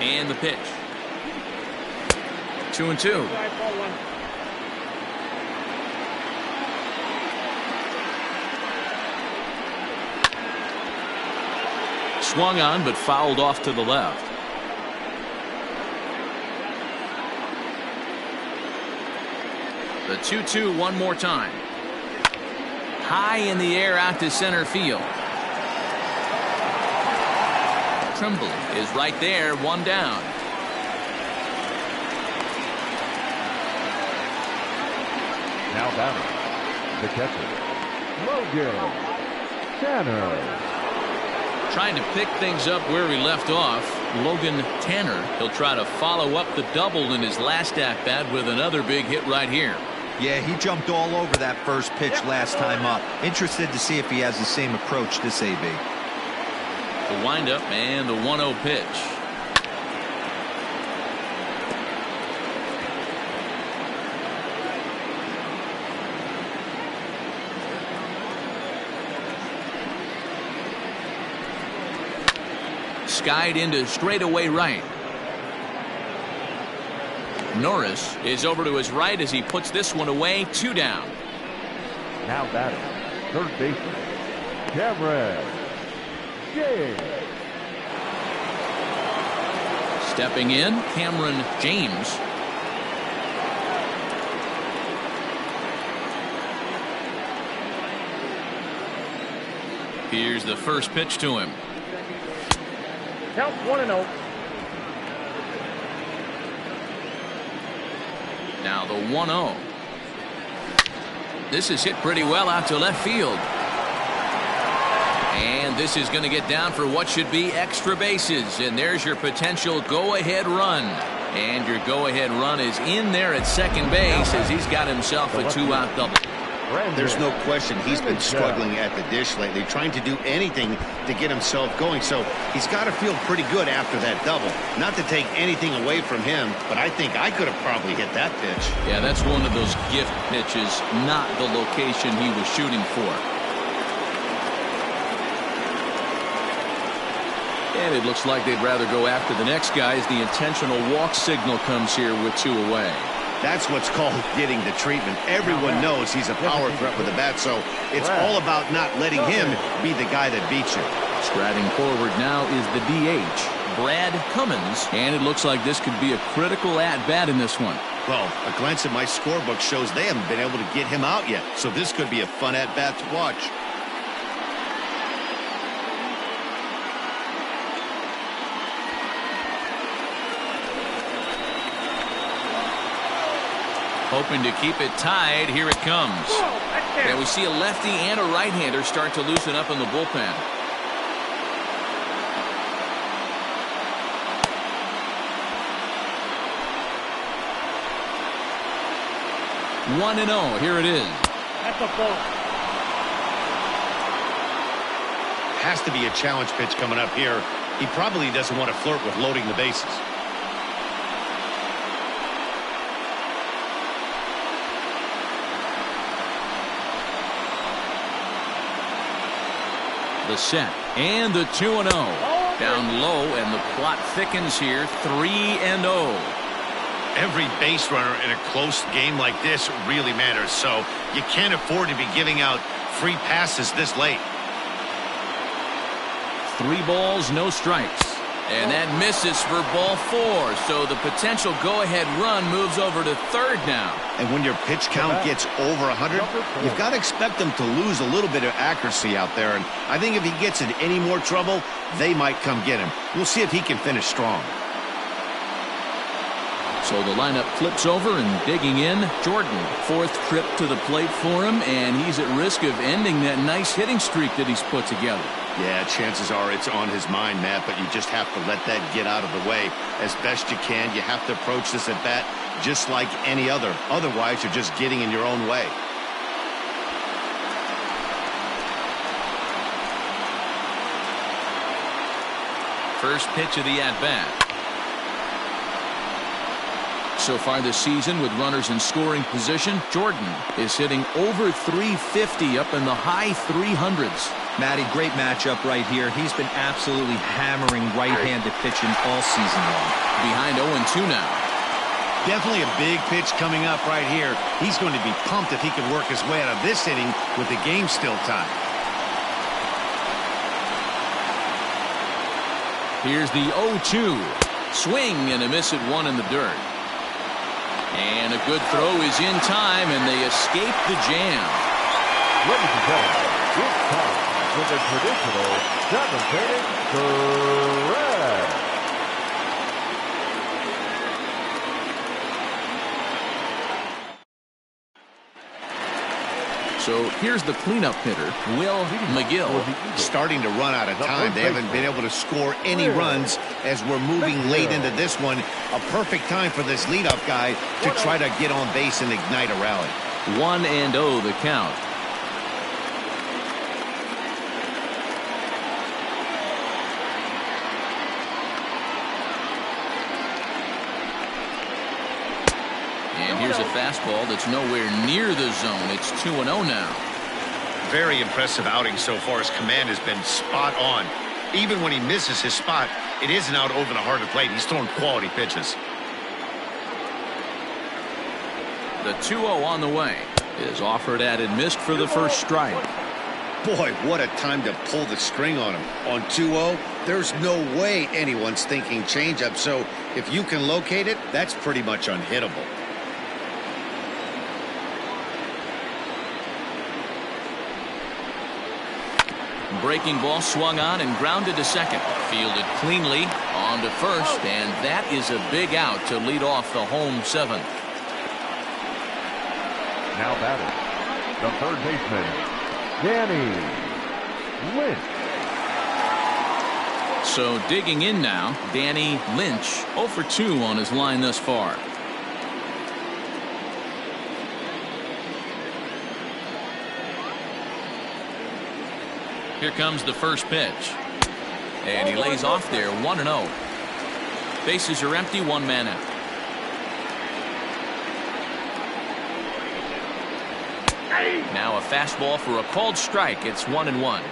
And the pitch. 2-2. Swung on, but fouled off to the left. The 2-2 one more time. High in the air out to center field. Trimble is right there, 1 down. Now batting, the catcher, Logan Tanner. Trying to pick things up where he left off, Logan Tanner. He'll try to follow up the double in his last at-bat with another big hit right here. Yeah, he jumped all over that first pitch last time up. Interested to see if he has the same approach this AB. The windup and the 1-0 pitch. Skied into straightaway right. Norris is over to his right as he puts this one away. 2 down. Now batting, third baseman, Cameron James. Stepping in, Cameron James. Here's the first pitch to him. Count 1-0. Now the 1-0. This is hit pretty well out to left field. And this is going to get down for what should be extra bases. And there's your potential go-ahead run. And your go-ahead run is in there at second base as he's got himself a 2-out double. There's no question he's been struggling at the dish lately, trying to do anything to get himself going. So he's got to feel pretty good after that double. Not to take anything away from him, but I think I could have probably hit that pitch. Yeah, that's one of those gift pitches, not the location he was shooting for. And it looks like they'd rather go after the next guy as the intentional walk signal comes here with 2 away. That's what's called getting the treatment. Everyone knows he's a power threat with the bat, so it's all about not letting him be the guy that beats you. Striding forward now is the DH, Brad Cummins, and it looks like this could be a critical at-bat in this one. Well, a glance at my scorebook shows they haven't been able to get him out yet, so this could be a fun at-bat to watch. Hoping to keep it tied. Here it comes. And we see a lefty and a right-hander start to loosen up in the bullpen. One and 0. Here it is. That's a ball. Has to be a challenge pitch coming up here. He probably doesn't want to flirt with loading the bases. The set and the 2-0 down low, and the plot thickens here. 3-0. Every base runner in a close game like this really matters, so you can't afford to be giving out free passes this late. 3 balls, no strikes. And that misses for ball 4. So the potential go-ahead run moves over to third now. And when your pitch count gets over 100, you've got to expect them to lose a little bit of accuracy out there. And I think if he gets in any more trouble, they might come get him. We'll see if he can finish strong. So the lineup flips over, and digging in, Jordan. 4th trip to the plate for him, and he's at risk of ending that nice hitting streak that he's put together. Yeah, chances are it's on his mind, Matt, but you just have to let that get out of the way as best you can. You have to approach this at bat just like any other. Otherwise, you're just getting in your own way. First pitch of the at-bat. So far this season, with runners in scoring position, Jordan is hitting over 350, up in the high 300s. Matty, great matchup right here. He's been absolutely hammering right-handed pitching all season long. Behind 0-2 now. Definitely a big pitch coming up right here. He's going to be pumped if he can work his way out of this inning with the game still tied. Here's the 0-2. Swing and a miss at 1 in the dirt. And a good throw is in time, and they escape the jam. Ladies and gentlemen, it's time for the traditional 7th correct. So here's the cleanup hitter, Will McGill. Starting to run out of time. They haven't been able to score any runs as we're moving late into this one. A perfect time for this leadoff guy to try to get on base and ignite a rally. 1-0 the count. And here's a fastball that's nowhere near the zone. It's 2-0 now. Very impressive outing so far. His command has been spot on. Even when he misses his spot, it isn't out over the heart of the plate. He's throwing quality pitches. The 2-0 on the way is offered at and missed for the first strike. Boy, what a time to pull the string on him. On 2-0, there's no way anyone's thinking changeup. So if you can locate it, that's pretty much unhittable. Breaking ball swung on and grounded to second. Fielded cleanly on to first, and that is a big out to lead off the home seventh. Now batting, the third baseman, Danny Lynch. So digging in now, Danny Lynch, 0 for 2 on his line thus far. Here comes the first pitch. And he lays off there, 1-0. Bases are empty, one man out. Now a fastball for a called strike. It's 1-1.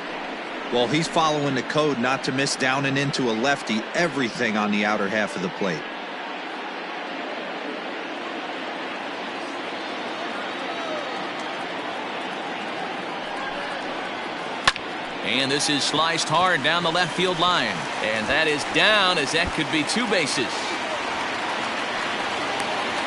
Well, he's following the code not to miss down and into a lefty. Everything on the outer half of the plate. And this is sliced hard down the left field line. And that is down, as that could be 2 bases.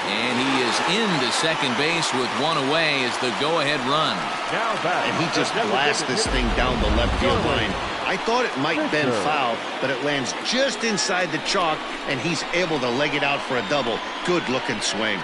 And he is into second base with 1 away as the go-ahead run. Now batting, And he just blasts this thing down the left field line. I thought it might bend foul, but it lands just inside the chalk, and he's able to leg it out for a double. Good-looking swing.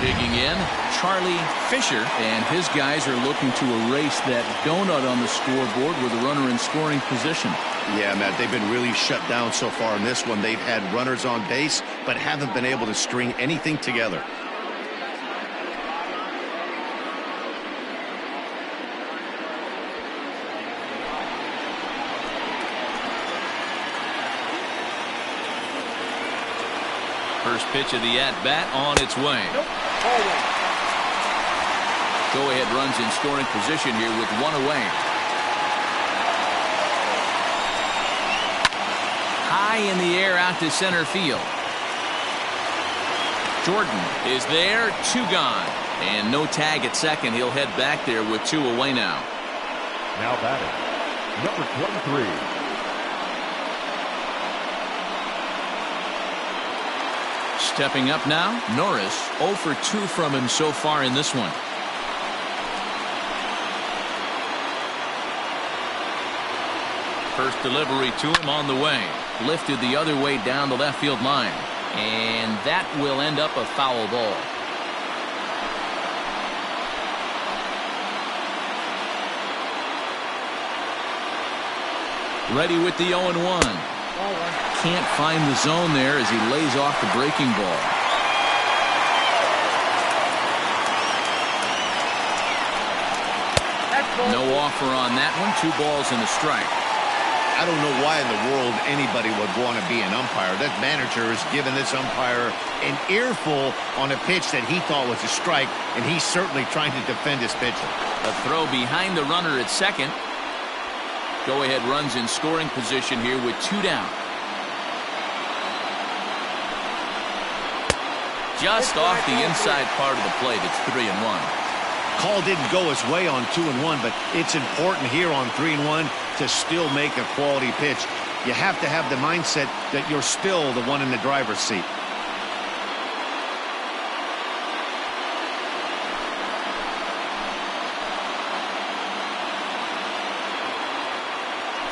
Digging in, Charlie Fisher, and his guys are looking to erase that donut on the scoreboard with a runner in scoring position. Yeah, Matt, they've been really shut down so far in this one. They've had runners on base, but haven't been able to string anything together. First pitch of the at-bat on its way. Go-ahead runs in scoring position here with 1 away. High in the air out to center field. Jordan is there, 2 gone. And no tag at second. He'll head back there with 2 away now. Now batting, number 23. Stepping up now, Norris, 0 for 2 from him so far in this one. First delivery to him on the way. Lifted the other way down the left field line. And that will end up a foul ball. Ready with the 0-1. Can't find the zone there as he lays off the breaking ball. No offer on that one. 2 balls and a strike. I don't know why in the world anybody would want to be an umpire. That manager has given this umpire an earful on a pitch that he thought was a strike, and he's certainly trying to defend his pitcher. A throw behind the runner at second. Go-ahead runs in scoring position here with 2 down. Just off the inside part of the plate. It's 3-1. Call didn't go his way on 2-1, but it's important here on 3-1 to still make a quality pitch. You have to have the mindset that you're still the one in the driver's seat.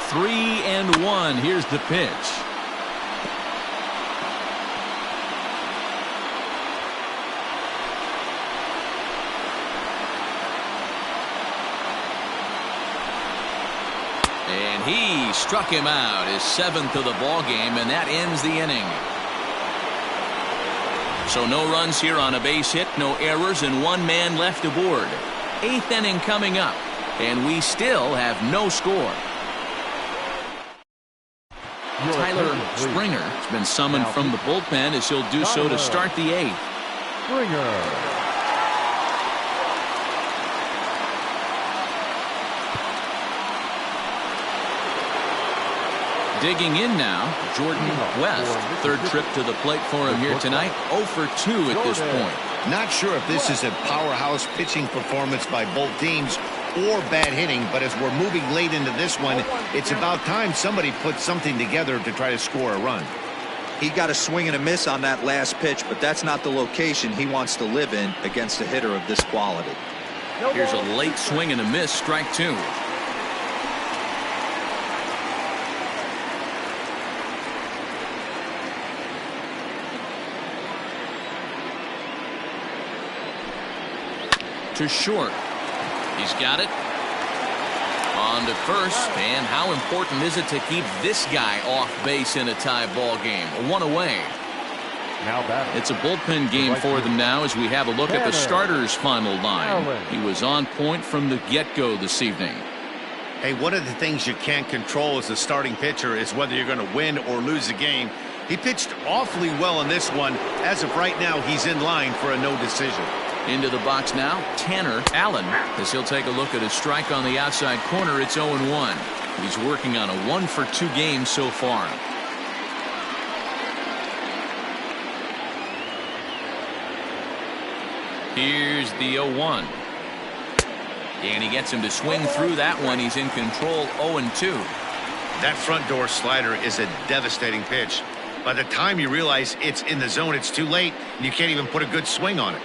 Three and 1. Here's the pitch. And he struck him out, his 7th of the ball game, and that ends the inning. So no runs here on a base hit, no errors, and one man left aboard. 8th inning coming up, and we still have no score. Tyler Springer has been summoned from the bullpen as he'll do so to start the 8th. Springer. Digging in now, Jordan West. 3rd trip to the plate for him here tonight. 0 for 2 at this point. Not sure if this is a powerhouse pitching performance by both teams or bad hitting, but as we're moving late into this one, it's about time somebody put something together to try to score a run. He got a swing and a miss on that last pitch, but that's not the location he wants to live in against a hitter of this quality. Here's a late swing and a miss, strike 2. To short. He's got it. On to first. And how important is it to keep this guy off base in a tie ball game? 1 away. It's a bullpen game for them now as we have a look at the starters' final line. He was on point from the get-go this evening. Hey, one of the things you can't control as a starting pitcher is whether you're going to win or lose the game. He pitched awfully well in this one. As of right now, he's in line for a no decision. Into the box now, Tanner Allen, as he'll take a look at his strike on the outside corner. It's 0-1. He's working on a 1 for 2 game so far. Here's the 0-1. And he gets him to swing through that one. He's in control. 0-2. That front door slider is a devastating pitch. By the time you realize it's in the zone, it's too late, and you can't even put a good swing on it.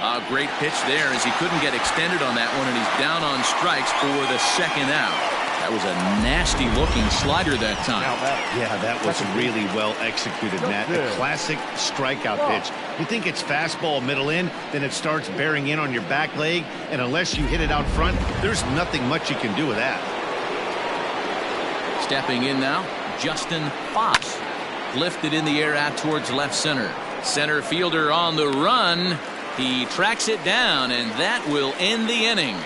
A great pitch there as he couldn't get extended on that one, and he's down on strikes for the 2nd out. That was a nasty looking slider that time. Yeah, that was really well executed, Matt. A classic strikeout pitch. You think it's fastball middle in, then it starts bearing in on your back leg, and unless you hit it out front, there's nothing much you can do with that. Stepping in now, Justin Foss. Lifted in the air out towards left center. Center fielder on the run. He tracks it down, and that will end the inning.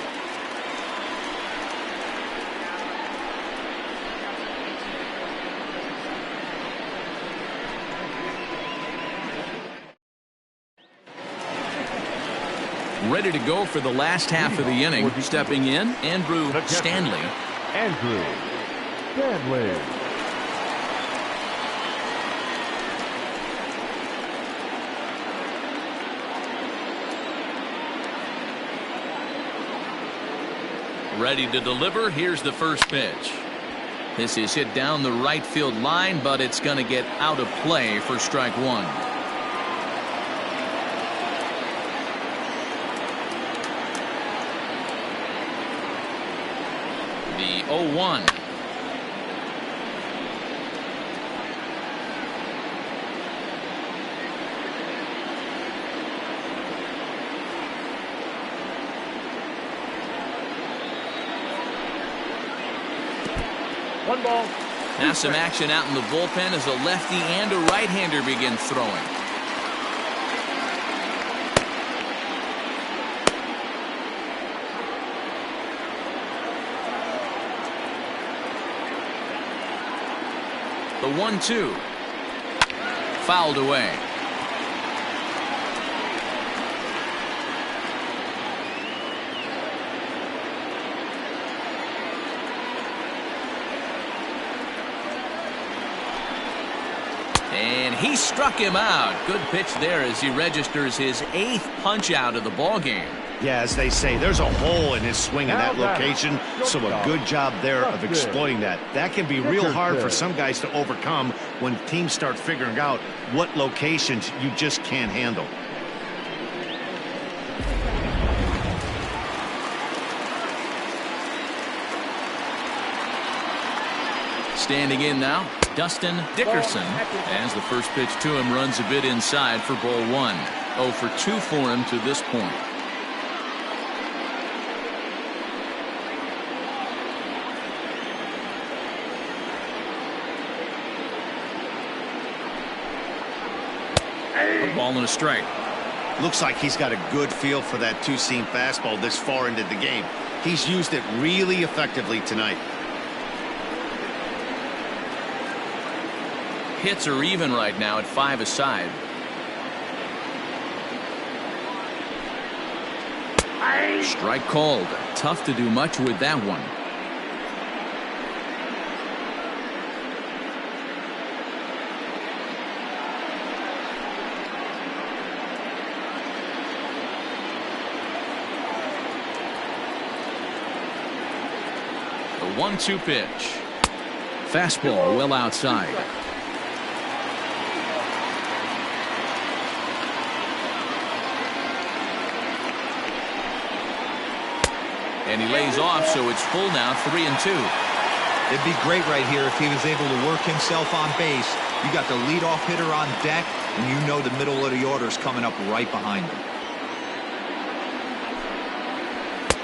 Ready to go for the last half of the inning. Stepping in, Andrew Stanley. Andrew Stanley. Ready to deliver. Here's the first pitch. This is hit down the right field line, but it's going to get out of play for strike 1. The 0-1. One ball. Now some action out in the bullpen as a lefty and a right-hander begin throwing. The 1-2. Fouled away. And he struck him out. Good pitch there as he registers his 8th punch out of the ball game. Yeah, as they say, there's a hole in his swing in that location, so a good job there of exploiting that. That can be real hard for some guys to overcome when teams start figuring out what locations you just can't handle. Standing in now, Dustin Dickerson, as the first pitch to him runs a bit inside for ball 1. 0 for 2 for him to this point. A ball and a strike. Looks like he's got a good feel for that two-seam fastball this far into the game. He's used it really effectively tonight. Hits are even right now at 5 aside. Strike called. Tough to do much with that one. The 1-2 pitch. Fastball well outside. And he lays off, so it's full now, 3-2. It'd be great right here if he was able to work himself on base. You got the leadoff hitter on deck, and you know the middle of the order is coming up right behind him.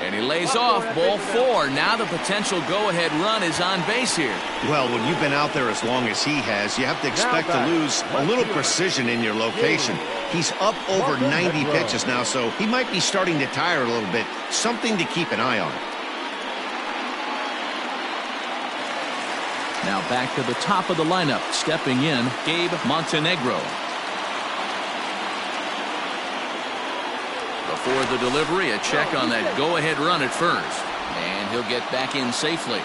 And he lays off, ball 4. Now the potential go-ahead run is on base here. Well, when you've been out there as long as he has, you have to expect to lose a little precision in your location. He's up over 90 pitches now, so he might be starting to tire a little bit. Something to keep an eye on. Now back to the top of the lineup. Stepping in, Gabe Montenegro. Before the delivery, a check on that go-ahead run at first. And he'll get back in safely.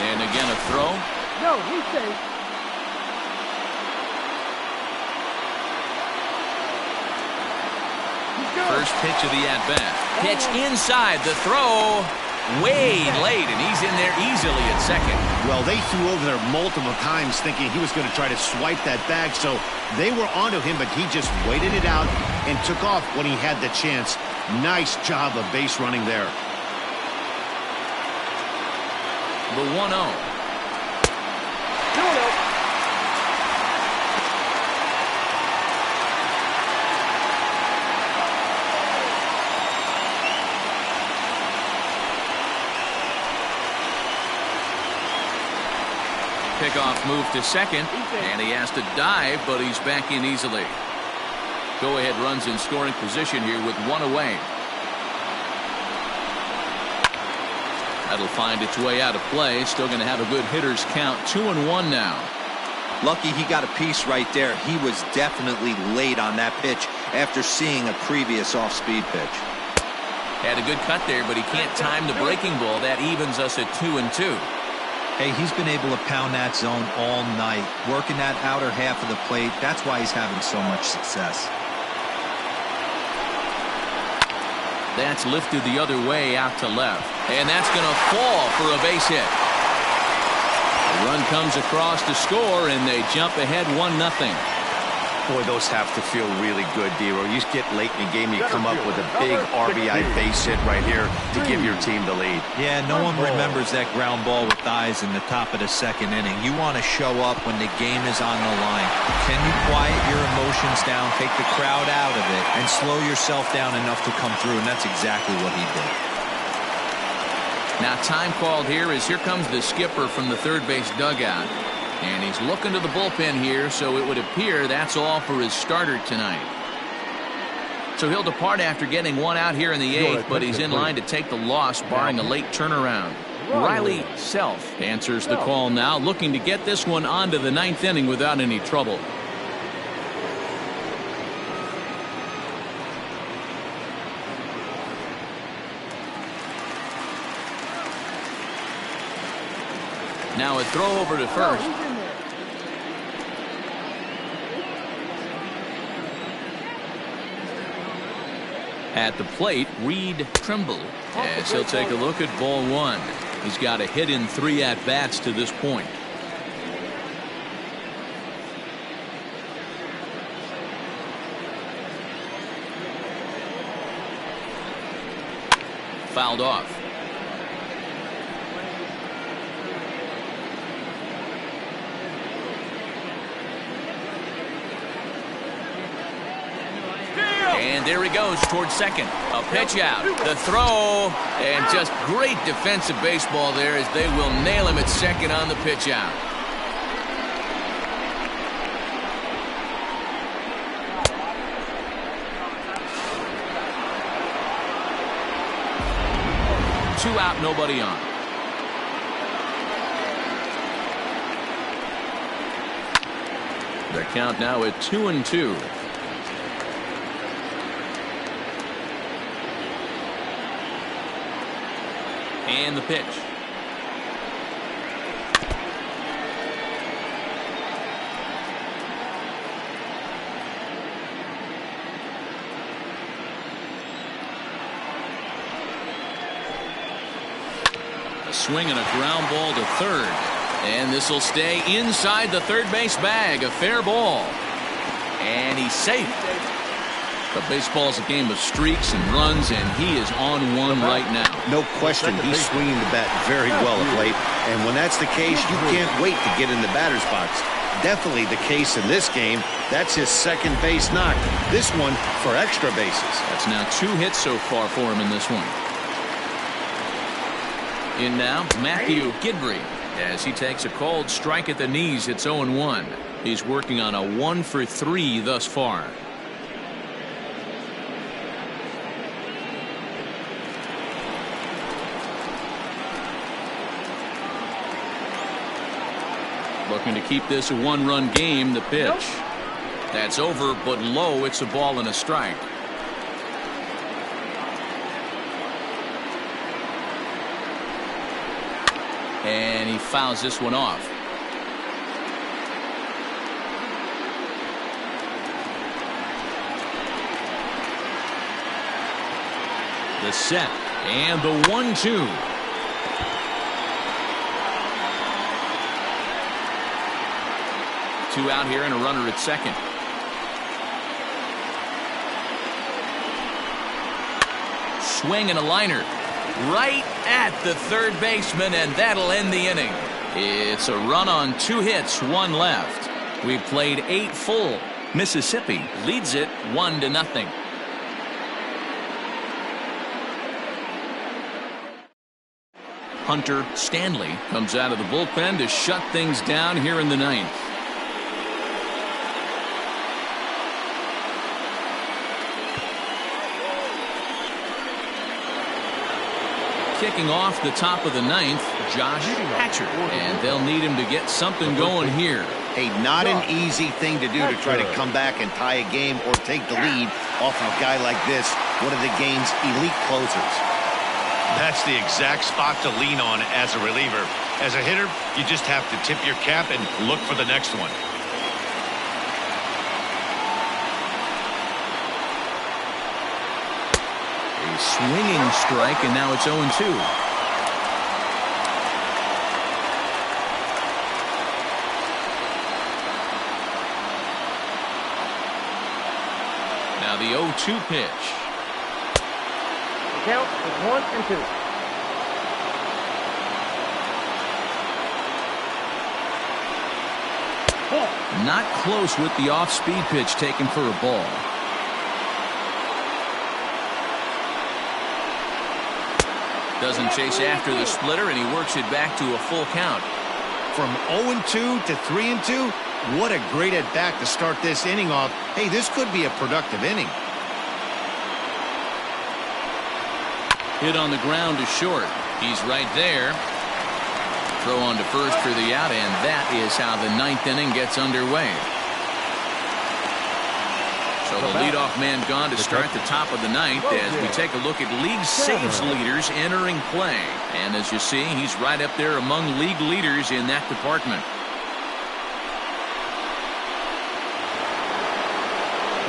And again a throw. No, he's safe. First pitch of the at-bat. Pitch inside, the throw. Way late, and he's in there easily at second. Well, they threw over there multiple times thinking he was going to try to swipe that bag, so they were onto him, but he just waited it out and took off when he had the chance. Nice job of base running there. The 1-0. Pickoff move to second, and he has to dive, but he's back in easily. Go-ahead runs in scoring position here with 1 away. That'll find its way out of play. Still going to have a good hitter's count. 2-1 now. Lucky he got a piece right there. He was definitely late on that pitch after seeing a previous off-speed pitch. Had a good cut there, but he can't time the breaking ball. That evens us at 2-2. Hey, he's been able to pound that zone all night, working that outer half of the plate. That's why he's having so much success. That's lifted the other way out to left. And that's going to fall for a base hit. The run comes across to score, and they jump ahead 1-0. Boy, those have to feel really good, Dero. You get late in the game, you come up with a big RBI base hit right here to give your team the lead. Yeah, no one remembers that ground ball with eyes in the top of the second inning. You want to show up when the game is on the line. Can you quiet your emotions down, take the crowd out of it, and slow yourself down enough to come through? And that's exactly what he did. Now time called here as here comes the skipper from the third base dugout. And he's looking to the bullpen here, so it would appear that's all for his starter tonight. So he'll depart after getting 1 out here in the 8th, but he's in line to take the loss, barring a late turnaround. Riley Self answers the call now, looking to get this one onto the 9th inning without any trouble. Now a throw over to first. At the plate, Reed Trimble, as he'll take a look at ball 1. He's got a hit in 3 at-bats to this point. Fouled off. And there he goes towards second. A pitch out. The throw. And just great defensive baseball there as they will nail him at second on the pitch out. 2 out, nobody on. The count now at 2-2. And the pitch. A swing and a ground ball to third. And this will stay inside the third base bag. A fair ball. And he's safe. But baseball is a game of streaks and runs, and he is on one right now. No question, he's swinging the bat very well of late. And when that's the case, you can't wait to get in the batter's box. Definitely the case in this game. That's his second base knock. This one for extra bases. That's now 2 hits so far for him in this one. In now, Matthew Gidry, as he takes a called strike at the knees. It's 0-1. He's working on a 1-for-3 thus far. Looking to keep this a 1-run game. The pitch. That's over, but low. It's a ball and a strike. And he fouls this one off. The set and the 1-2. Two out here and a runner at second. Swing and a liner right at the third baseman, and that'll end the inning. It's a run on 2 hits, 1 left. We've played 8 full. Mississippi leads it 1-0. Hunter Stanley comes out of the bullpen to shut things down here in the 9th. Kicking off the top of the 9th, Josh Hatcher, and they'll need him to get something going here. Hey, not an easy thing to do to try to come back and tie a game or take the lead off of a guy like this, one of the game's elite closers. That's the exact spot to lean on as a reliever. As a hitter, you just have to tip your cap and look for the next one. A swinging strike, and now it's 0-2. Now the 0-2 pitch. The count is 1-2. Not close with the off-speed pitch taken for a ball. Doesn't chase after the splitter, and he works it back to a full count. From 0-2 to 3-2, what a great at-bat to start this inning off. Hey, this could be a productive inning. Hit on the ground to short. He's right there. Throw on to first for the out, and that is how the 9th inning gets underway. So the leadoff man gone to start the top of the 9th as we take a look at league saves leaders entering play. And as you see, he's right up there among league leaders in that department.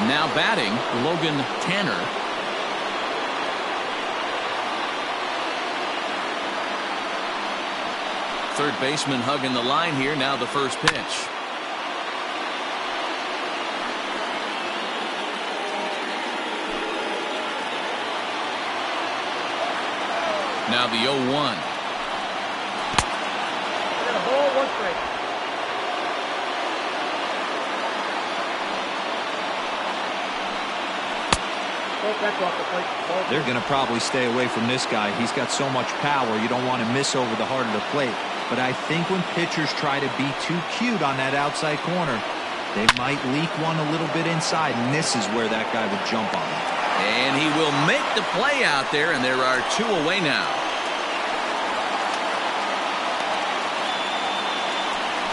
Now batting, Logan Tanner. Third baseman hugging the line here. Now the first pitch. Now the 0-1. And a ball, 1 strike. That's off the plate. They're going to probably stay away from this guy. He's got so much power. You don't want to miss over the heart of the plate. But I think when pitchers try to be too cute on that outside corner, they might leak one a little bit inside, and this is where that guy would jump on him. And he will make the play out there, and there are 2 away now.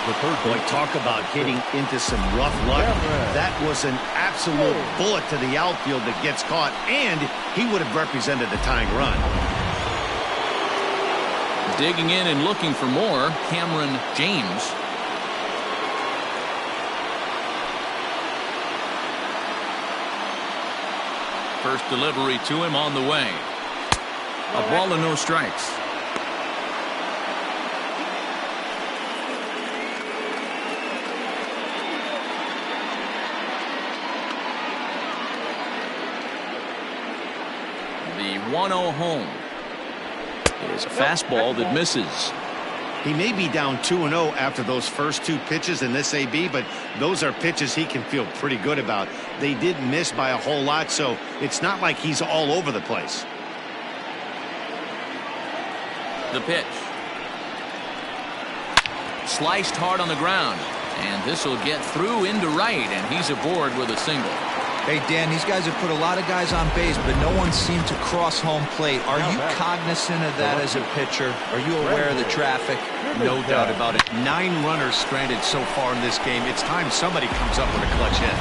The third Boy, baseman. talk about hitting into some rough luck. That was an absolute bullet to the outfield that gets caught, and he would have represented a tying run. Digging in and looking for more, Cameron James. First delivery to him on the way. A ball and no strikes. The 1-0 home is a fastball that misses. He may be down 2-0 after those first two pitches in this AB, but those are pitches he can feel pretty good about. They did miss by a whole lot, so it's not like he's all over the place. The pitch. Sliced hard on the ground, and this will get through into right, and he's aboard with a single. Hey, Dan, these guys have put a lot of guys on base, but no one seemed to cross home plate. Are you cognizant of that as a pitcher? Are you aware of the traffic? No doubt about it. 9 runners stranded so far in this game. It's time somebody comes up with a clutch hit.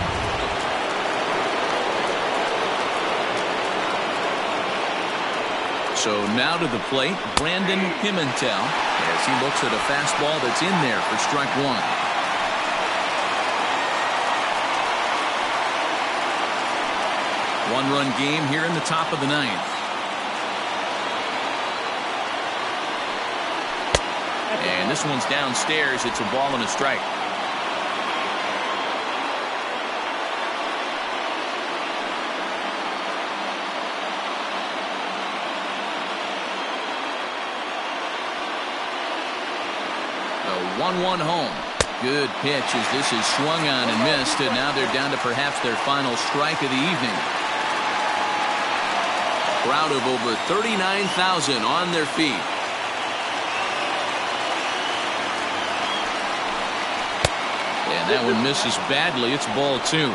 So now to the plate, Brandon Pimentel, as he looks at a fastball that's in there for strike one. One-run game here in the top of the ninth. And this one's downstairs. It's a ball and a strike. The 1-1 home. Good pitch as this is swung on and missed, and now they're down to perhaps their final strike of the evening. Crowd of over 39,000 on their feet. And that one misses badly. It's ball 2.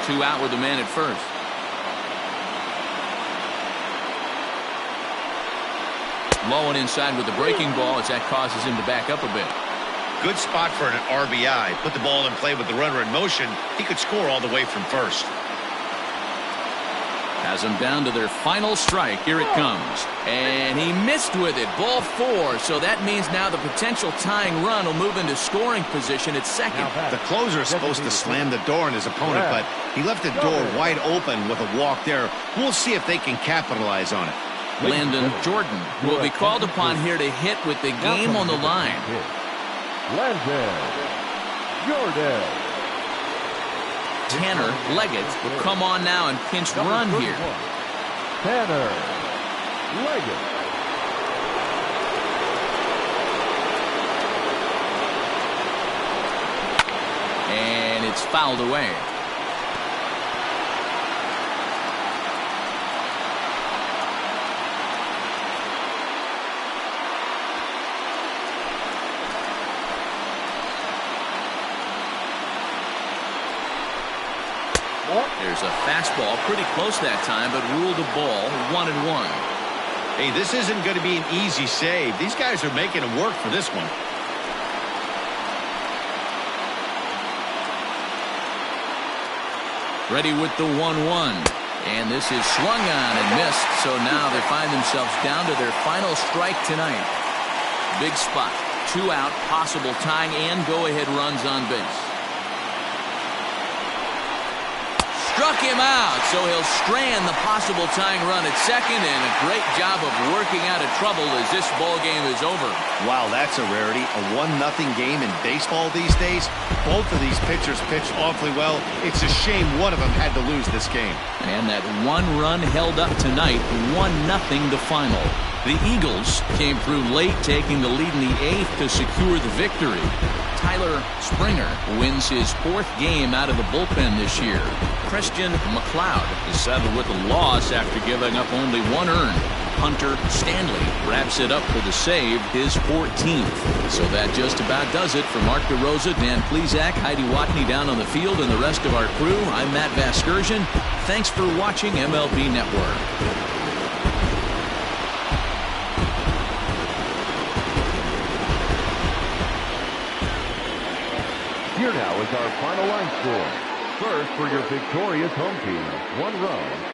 Two out with the man at first. Low and inside with the breaking ball as that causes him to back up a bit. Good spot for an RBI. Put the ball in play with the runner in motion. He could score all the way from first. Has them down to their final strike. Here it comes. And he missed with it. Ball 4. So that means now the potential tying run will move into scoring position at second. The closer is supposed to slam the door on his opponent, but he left the door wide open with a walk there. We'll see if they can capitalize on it. Landon Jordan will be called upon here to hit with the game on the line. Landon Jordan. Tanner Leggett will come on now and pinch run here. Tanner Leggett. And it's fouled away. There's a fastball pretty close that time, but ruled a ball 1-1. Hey, this isn't going to be an easy save. These guys are making him work for this one. Ready with the 1-1. And this is swung on and missed, so now they find themselves down to their final strike tonight. Big spot. 2 out, possible tying and go-ahead runs on base. Struck him out, so he'll strand the possible tying run at second, and a great job of working out of trouble as this ball game is over. Wow, that's a rarity. A 1-0 game in baseball these days. Both of these pitchers pitched awfully well. It's a shame one of them had to lose this game. And that one run held up tonight, 1-0 the final. The Eagles came through late, taking the lead in the 8th to secure the victory. Tyler Springer wins his 4th game out of the bullpen this year. Preston Christian McLeod is saddled with a loss after giving up only 1 earned. Hunter Stanley wraps it up for the save, his 14th. So that just about does it. For Mark DeRosa, Dan Plesac, Heidi Watney down on the field, and the rest of our crew, I'm Matt Vasgersian. Thanks for watching MLB Network. Here now is our final line score. First for your victorious home team, 1 run.